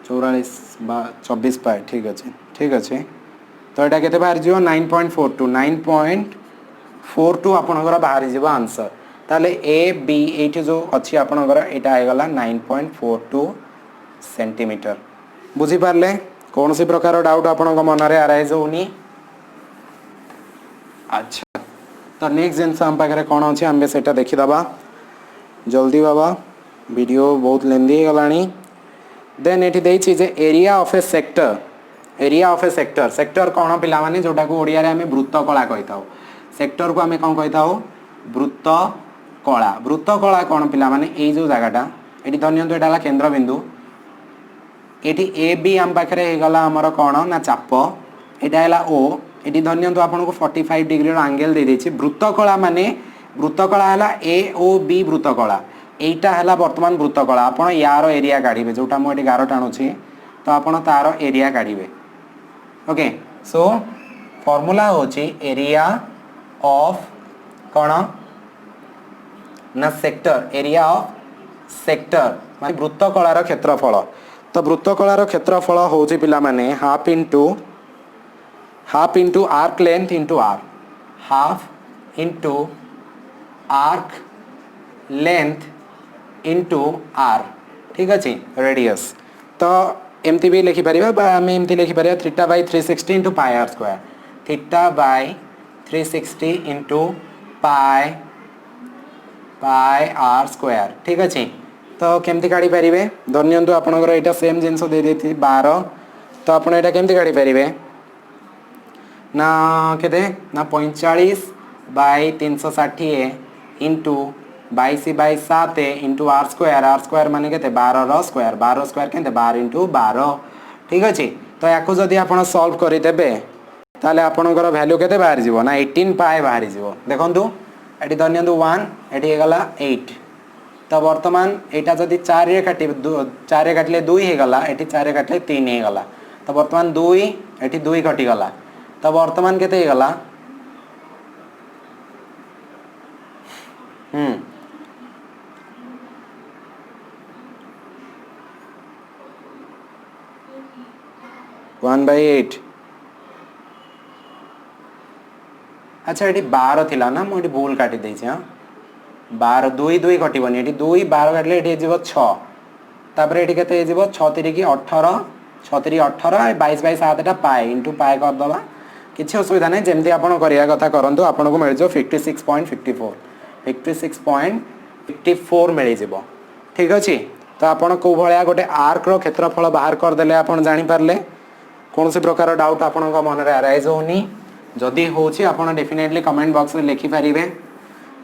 44 24 पाई ठीक अच्छे तो यहाँ के बाहर जीव 9.42 आपणकर बाहरी जीव आंसर ताले ए बी ये जो अच्छी आपणकर यहाँ होगला 9.42 सेंटीमीटर बुझीपारे कौन सी प्रकार डाउट आपण मनरे आराइज होनी अच्छा तो नेक्स्ट जिनस आम पाखे कौन अच्छे आम से देखीदबा जल्दी बाबा वीडियो बहुत लेंदी गलानी देन एटी देछि जे area of a sector, area of a sector, sector कौन पिला माने जोटा को ओडिया रे हमें वृत्तकला कहिताओ, सेक्टर को हमें कौन कहिताओ वृत्तकला। वृत्तकला कौन पिला माने एई जो जगहटा एटी धन्यंतु एटा केंद्र बिंदु, एटी ए बी आम पाखे गला आमर कौन ना चाप, यहाँ है ओ, ये धन्यंतु आपन को 45 डिग्री एंगल दे देछि। वृत्तकला माने वृत्तकला है ए ओ बी वृत्तकला, एटा है वर्तमान वृत्तकला। आपन यार एरिया काढ़े जोटा मुझे गार टाणुची, तो आपन तार एरिया काढ़े। ओके, सो फॉर्मूला होची एरिया ऑफ कौन ना सेक्टर, एरिया ऑफ सेक्टर माने वृत्तकलार क्षेत्रफल। तो वृत्तकलार क्षेत्रफल होची पिला माने half into arc length into R, half into arc length into R, ठीक अच्छे रेडियस। तो एमती भी लिखिपर आम एमती लिखिपर theta by 360 into pi R square, theta by 360 into pi R square, ठीक अच्छे। तो केमती काढ़ी पारे धन्यंतु आपणकर यहाँ सेम जिनस दे 12, तो आप केमती काढ़ी पारे ना केते ना 45 by 360 into 22 by 7 into R square माने केते 12 स्क्वायर, 12 स्क्वायर केते 12 इंटू 12, ठीक अच्छे। तो या जदि आप सॉल्व करदेवे ताले आपणकर वैल्यू केते बाहर जीवो ना 18 पाए बाहर जीवो। देखंतु एटी धन्यंतु 1 एटी गला 8, तो वर्तमान यहाँ जदि 4 रे काटे 4 रे काटले 2 हो गला, ये 4 रे काटले 3 हो गला, तो वर्तमान 2 ये 2 कटिगला, तो वर्तमान केते गला 1/8। अच्छा ये 12 थिला ना, मुझे भूल काटी देछि। हाँ 12 2 2 कटबनी, ये 2 12 काटले ये 6, तापर ये केते 6 3 की 18, 6 3 18, 22 बाय 7 पाए इंटू पाए करदे, किसी असुविधा नहीं, जमती आप कथा करूँ आपन को मिल 56.54, 56.54 मिल जाव, ठीक अच्छे। तो आपन कौ भाया गोटे आर्कर क्षेत्रफल बाहर करदे आप जापारे, कौन सी प्रकार डाउट आपण मन में अराइज होनी, जदि होची आपण डेफिनेटली कमेंट बॉक्स में लिखिपारे।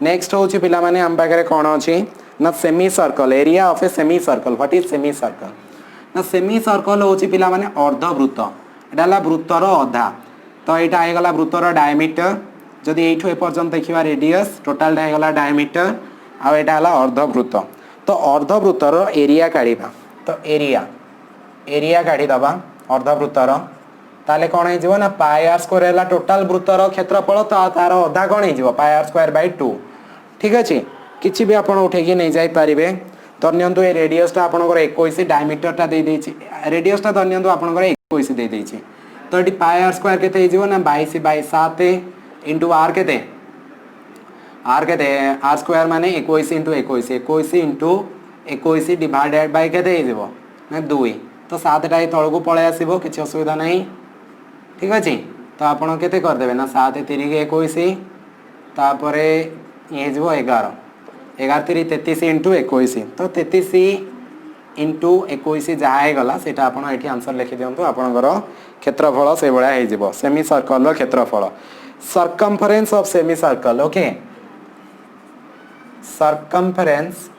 नेक्स्ट हूँ पिला माने आम पाखे कौन अच्छी ना semi circle, area of a semi circle. What is semi circle ना सेमी सर्कल हूँ पिला माने अर्धवृत्त, यहाँ वृत्तर अधा, तो यहाँ आईगला वृत्तर डायमीटर, जदि ये एपर्यंत देखा रेडियस टोटाल होगा डायमीटर, आ यहाँ अर्धवृत्त। तो अर्धवृत्तर एरिया काढ़ा, तो एरिया काढ़ीदबा अर्धवृत्तर, ताले कौन हो ना पाई आर स्क्वायर है टोटाल वृत्तर क्षेत्रफल, तो तार अधा कौन हो पाई आर स्क्वायर बाय 2, ठीक अच्छे। किसी भी आप उठेकी नहीं जापारे, धरनियंतु ये रेडियसटा आपंकर 21, डायमीटरटा दे देछि, रेडियसटा धरनियंतु आपंकर 21 दे देछि, तो ये पाई आर स्क्वायर केते हो ना 22 बाय 7 इंटू आर केते आर स्क्वायर माने 21 इंटू 21, 21 इंटू 21 डिवाइडेड बाय केते हो ना 2, तो 7टा तल को पलि आसो, किसी असुविधा नहीं, ठीक अच्छे। तो आपड़ के करदे ना 7 3 21, तापर ये 11 11 3 33 इंटू 21, तो 33 इंटू 21 जहाँ गला से ये आंसर लिखि दिंतु, आपणकर क्षेत्रफल से भाया हो सेमी सर्कल क्षेत्रफल। Circumference of semi circle, okay, circumference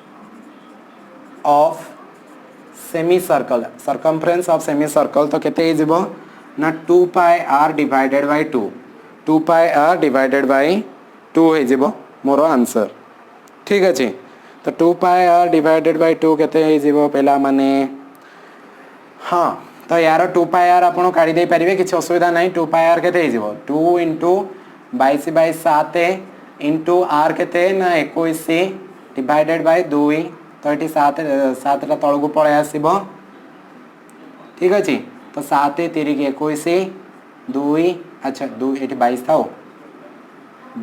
of semi circle, circumference of semi circle तो केते हो ना 2 pi R divided by 2, 2 pi R divided by 2 हो मोर आंसर, ठीक अच्छे। तो 2 पाई आर डिवाइडेड बाय 2 केते हो पेला माने, हाँ तो यार 2 पाई आर आप काढ़ी दे पारे, किसी असुविधा नहीं। 2 पाई आर केते हो 2 इंटू 22 बाय 7 इंटू आर केते ना 21 डिवाइडेड बाय 2, तो ये 7टा तल को पलि आसो, ठीक अच्छे। तो 7 3 21 2, अच्छा 2 ये 22 था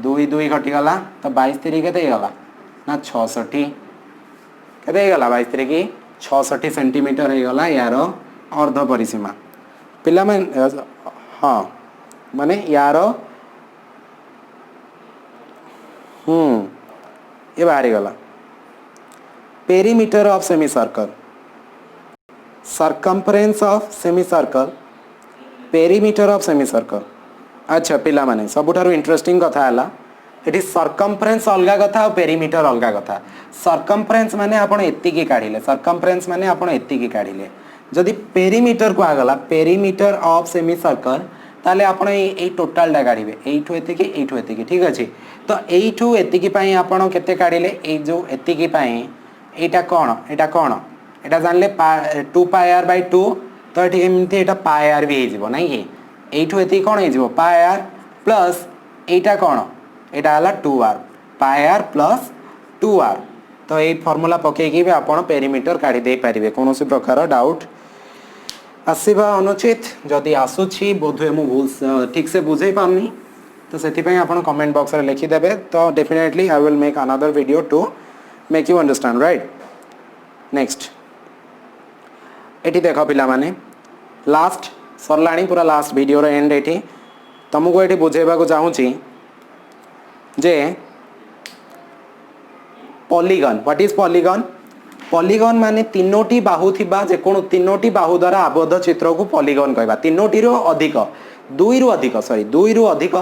2 2 कटिगला, तो 22 3 के ना 66 के 22 3 की 66 सेंटीमीटर होगा यार अर्ध परिसीमा पिला में, हाँ माने यार ये बाहरी गला perimeter of semi circle, circumference of semi circle perimeter of semi circle अच्छा पिला माने सबुठारु इंटरेस्टिंग कथा हला एठी सर्कमफरेन्स अलगा कथा और पेरीमीटर अलगा कथा सर्कमफरेन्स माने आपण एत्ती की काढिले सर्कमफरेन्स माने आपण एत्ती की काढिले जदि पेरीमीटर को आगला पेरीमीटर ऑफ सेमी सर्कल ताले आपण ए टोटल डा काढिबे एठु एत्ती की ठीक अछि तो एठु एत्ती की पई आपण केते काढिले ए जो एत्ती की पई एटा कोन एटा जानले 2 पाई r by 2 तो एठी एमती एटा पाई r भी हे जिवो नै कि एठु एत्ती कोन हे जिवो पाई r प्लस एटा कोन एटा हला 2r पाई r प्लस 2r तो ये फॉर्मूला पके कि आपण पेरीमीटर काढी दे परिबे कोनोसी प्रकार डाउट आसीबा अनुचित जदि आसुछि बोधे मु भूल ठीक से बुझे पानी तो सेति पई आपण कमेंट बॉक्स रे लिखि देबे तो definitely I will make another video to make you understand right next एठी देखो पिला माने लास्ट सरलाणी पूरा लास्ट वीडियो रे एंड एठी तुमको एठी बुझेबा को चाहूची जे polygon what is polygon polygon माने तीनोटी बाहु थिबा जे कोन तीनोटी बाहु द्वारा आबद्ध चित्र को पॉलीगन कहबा तीनोटी रो अधिक दुई रु अधिक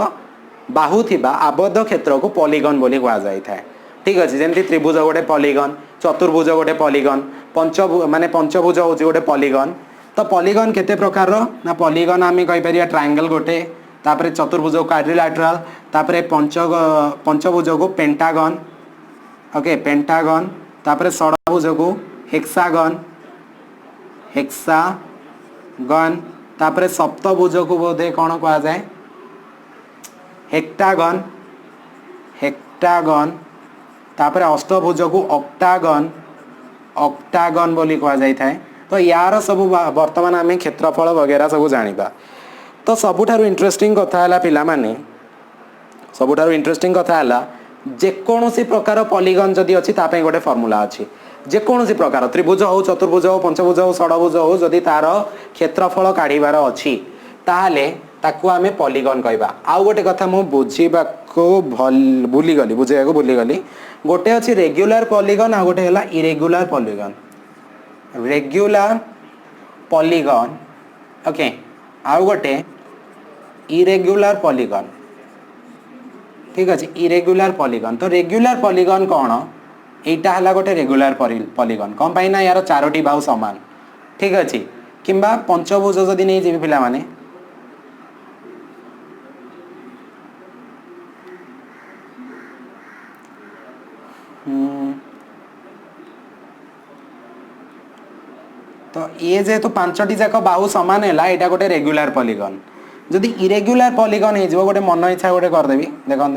बाहु थिबा आबद्ध क्षेत्र को पॉलीगन बोली कहा जाय थाए ठीक अछि जेंति त्रिभुज गोटे पॉलीगन चतुर्भुज गोटे पॉलीगन पंचभुज होची गोटे पॉलीगन तो पॉलीगन केते प्रकार रो ना पॉलीगन आमे कहि परिया ट्रायंगल गोटे तापरे चतुर्भुज को क्वाड्रिलैटरल तापरे पंचभुज को पेंटागन ओके पेंटागन तापरे षडभुज को हेक्सागन तापरे सप्तभुज को बोधे कौन कहा जाए हेक्टागन तापरे अष्टभुज को ऑक्टागन बोली कहा जाय थाए तो यार सब वर्तमान आम क्षेत्रफल वगैरह सब जानिबा तो सबुठारु इंटरेस्टिंग कथा हला पिला माने सबुठारु इंटरेस्टिंग कथा हला जेकोसी प्रकार पॉलीगन जदि अछि तापे गोटे फार्मूला अछि जेकोसी प्रकार त्रिभुज हो चतुर्भुज हो पंचभुज हो षडभुज हो जदि तार क्षेत्रफल काढिबार अछि ताहाले ताकू आमे पॉलीगन कहबा आउ गोटे कथा मु बुझीबा को भूली गली गोटे अछि रेगुलर पॉलीगन आ गोटे हला इरेगुलर पॉलीगन ओके आउ गोटे इरेगुलर पॉलीगन ठीक अच्छे इरेगुलर पॉलीगन तो रेगुलर पॉलीगन कौन एटा हला गोटे रेगुलर पॉलीगन कौन पाई ना यार चारोटी बाहु समान ठीक अच्छे किंबा पंचभुज जदि नहीं जीवी पिला माने तो ये जेहेतु पांचटी जाक बाहु समान है एटा गोटे रेगुलर पॉलीगन जदि इरेगुलर पॉलीगन हो गोटे मन इच्छा गोटे करदेवी देखो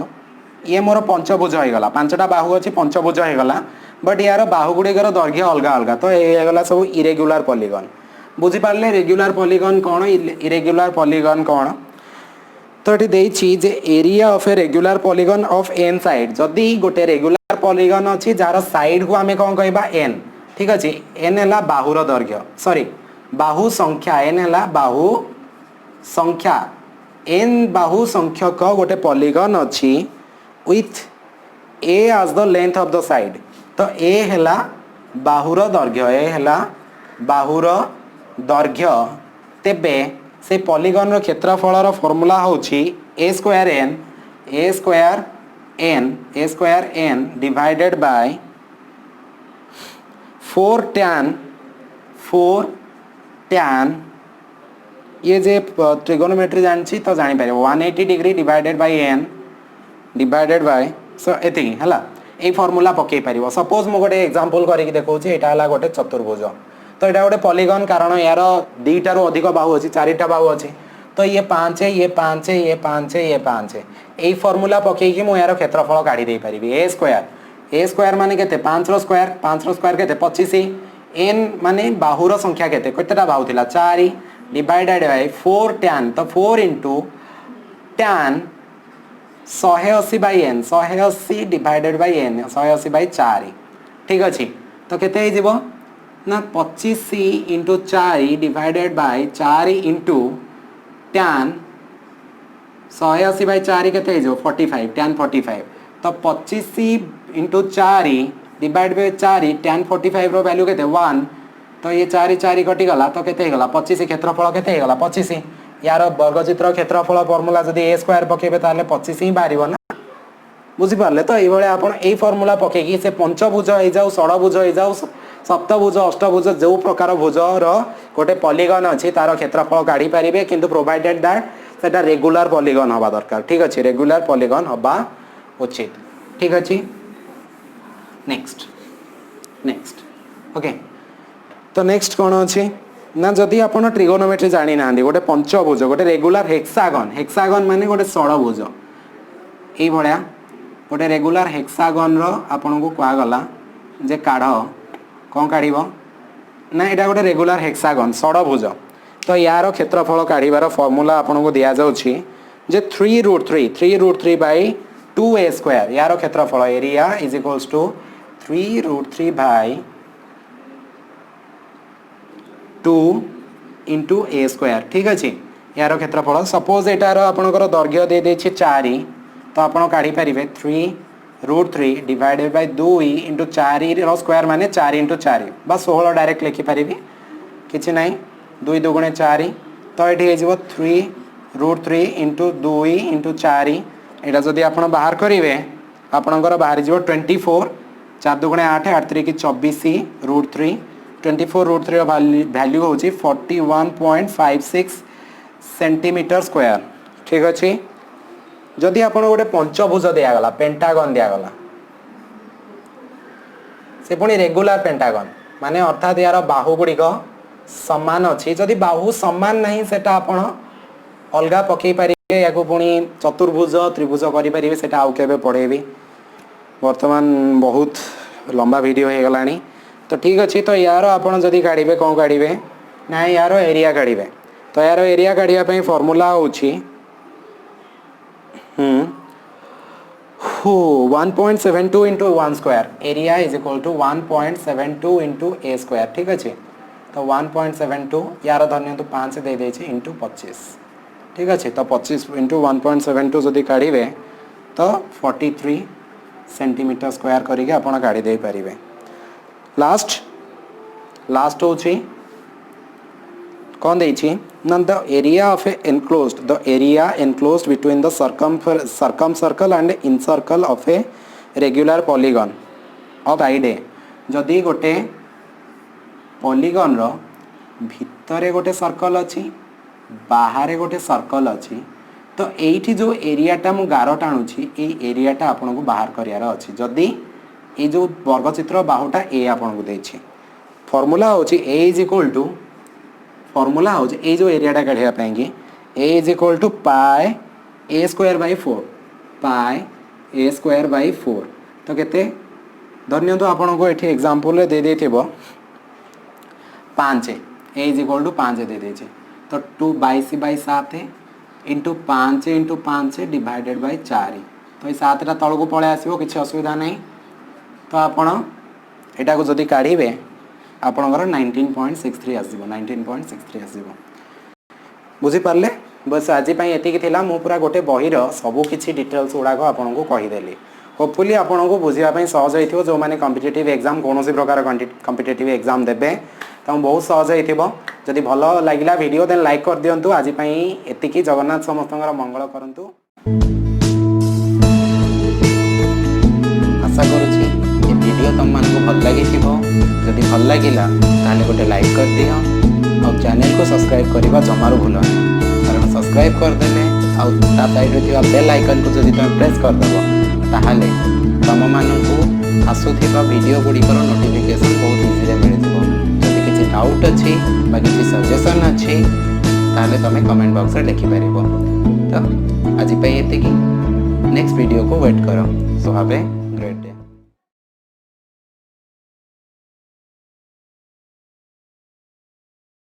ये मोर पंचभुज हो गला पांचटा बाहु अच्छी पंचभुज हो गला बट यार बाहु गुड़िकर दैर्घ्य अलग अलग तो ये गला सब इरेगुलर पॉलीगन बुझीपारे रेगुलर पॉलीगन कौन इरेगुलर पॉलीगन कौन तो ये देछि जे area of a regular polygon of N side जदि गोटे रेगुलर पॉलीगन अच्छी जार साइड को आम कौन कहबा एन ठीक अच्छे एन है बाहुर दैर्घ्य सॉरी बाहु संख्या एन है बाहु संख्या एन बाहु संख्यक गोटे पॉलीगन अच्छी with a as the length of the side तो ए हैला बाहुर दैर्घ्य तेबे से पॉलीगन रो क्षेत्रफल फॉर्मूला होची A square N divided by 4 tan ये जे ट्रिगोनोमेट्री जानछि तो जानि पारे 180 degree divided by N divided by so एति हला ए फार्मूला पके परिबो सपोज मो गोटे एग्जांपल करिक देखौछि एटा हला गोटे चतुर्भुज तो एटा गोटे पॉलीगन कारण यार दुईटा रो अधिक बाहु अछि चारिटा बाहु अछि तो ये 5 है ये 5 है ये 5 है ये 5 है ए फार्मूला पके कि मो यार क्षेत्रफल काढी दे परिबी ए स्क्वायर माने केते 5 रो स्क्वायर केते 25 एन माने बाहुर संख्या केते केतेटा बाहु थिला 4 डिवाइडेड बाय 4 tan तो 4 into tan 180 by n 180 divided by n 180 by 4 ठीक अच्छे तो केते हे जिवो ना 25 into 4 divided by 4 into tan 180 by 4 केते हे जिवो 45 tan 45 तो 25 into 4 डिवाइड बाय 4 tan 45 रो वैल्यू केते 1 तो ये 4 4 कटिगला तो केते गला 25 क्षेत्रफल केते गला 25 यार वर्गचित्र क्षेत्रफल फॉर्मूला जदी a स्क्वायर पकेबे ताले 25 ही बारिबो ना बुझी पारले तो एई भले आपण एई फॉर्मूला पकेकी से पंचभुज हो जाऊ षडभुज हो जाऊ सप्तभुज अष्टभुज जो प्रकार भुज रो गोटे पॉलीगन अछि तार क्षेत्रफल काढी परिबे किंतु प्रोवाइडेड दैट सेटा रेगुलर पॉलीगन हवा दरकार ठीक अछि रेगुलर पॉलीगन हवा उचित ठीक अछि नेक्स्ट नेक्स्ट ओके तो नेक्स्ट कोन अछि ना जदि आपण ट्रिगोनोमेट्री जानि नांदी गोटे पंचभुज गोटे रेगुलर हेक्सागन माने गोटे षडभुज एई भलिया गोटे रेगुलर हेक्सागन रो आपण को कुआ गला जे काढ कौन काढ़ ना यहाँ गोटे रेगुलर हेक्सागन षडभुज तो यार क्षेत्रफल काढ़ार फॉर्मूला आपन को दिया जाउछि जे 3√3 बाई 2a स्क्वायर यार क्षेत्रफल area is equals to 3√3 by 2 into a square ठीक अच्छे यार क्षेत्रफल सपोज एटार आपणकर दैर्घ्य दे देछि 4 तो आपण काढ़ी पारिबे 3√3 डिवाइडेड बाय 2 इंटू 4 रो स्क्वायर माने 4 इंटू 4 बस 16 डायरेक्ट लिखि पारिबी किछि नाही 2 दुगुणे 4 तो एठी हे जिवो 3√3 इंटू 2 इंटू 4 एटा जदि आपण बाहर करिवे आपणकर बाहर जिवो 24 4 दुगुणे 8 8 3 की 24√3 24√3 रो वैल्यू होची 41.56 सेंटीमीटर स्क्वायर ठीक अछि जदि आपण गोटे पंचभुज दिया गला पेंटागन दिया गला से पुणी रेगुलर पेंटागन माने अर्थात यार बाहु गुड़िक समान अच्छी जदि बाहु समान नहीं सेटा आपण अलगा पकई पारे या पुणी चतुर्भुज त्रिभुज करें सेटा आउ केबे पढ़ेबी वर्तमान बहुत लंबा वीडियो हो गलानी तो ठीक अच्छे तो यार आपण जदि काढ़े कौन काढ़े ना यार एरिया काढ़े तो यार एरिया काढ़ापी फॉर्मूला होची 1.72 into 1 square area is equal to 1.72 into a square ठीक अच्छे तो 1.72 यार धन्य तो 5 दे देछि इंटू 25 ठीक अच्छे तो 25 इंटू 1.72 जदि काढ़े तो 43 सेंटीमीटर स्क्वायर करके आपण काढ़ी दे पारिबे लास्ट होछि कौन देछि ना the area of A enclosed the area enclosed between the circum and encircle of a regular polygon of eyed जदि गोटे पॉलीगन रो भितरे गोटे सर्कल अच्छी बाहर गोटे सर्कल अच्छी तो एठी जो एरियाटा मु गार टाणुछि ए एरियाटा आपन को बाहर करियार अछि जदि ए जो वर्गचित्र बाहुटा ए आपन को देछि फॉर्मूला होछि a is equal to formula हो ए जो एरियाटा काढ़ा पाएंगे a is equal to pi a square by 4 pi a square by 4 तो केते धन्य तो आपन को एठी एग्जांपल दे देथिबो 5 a इज इक्वल टू 5 दे देछे तो 2 22 बाई 7 इंटू 5 डिवाइडेड बाई 4 तो ये 7टा तल को पळे आसीबो किछि असुविधा नहीं तो आपण एटा को जदी काढ़ीबे आपणकर 19.63 आसीबो 19.63 आसीबो बुझी पारले बस आज एतिकी थिला मु पूरा गोटे बहिर सबु किछि डिटेल्स गुड़ाक आपन को कहीदेली होपफुली आपन को बुझापी सहज होइथिबो जो माने कॉम्पिटिटिव एग्जाम कोनोसी प्रकार कॉम्पिटिटिव एग्जाम देबे तो बहुत सहज होइथिबो जदि भलो लागिला वीडियो देन लाइक कर दियंतु आज एतिकी जगन्नाथ समस्तंकर मंगल करंतु आशा करूची ये वीडियो तुम मान को भल लगी जदि भल लगिला ताले गोटे लाइक कर दियो और चैनल को सब्सक्राइब करबा जमारो भूल कारण सब्सक्राइब कर देले और ता साइड रे थिबा बेल आइकन को जदि तुम प्रेस कर दबो ताहाले तुम माननकु आसुथिबा वीडियो गुड़िकर नोटिफिकेशन बहुत इजी रे मिल जिवो जदि किछि डाउट अछि बा किछि सजेशन अछि ताले तुम कमेंट बॉक्स रे लिखि परिबो तो आज एतिकी नेक्स्ट वीडियो को वेट करो सो हैव ए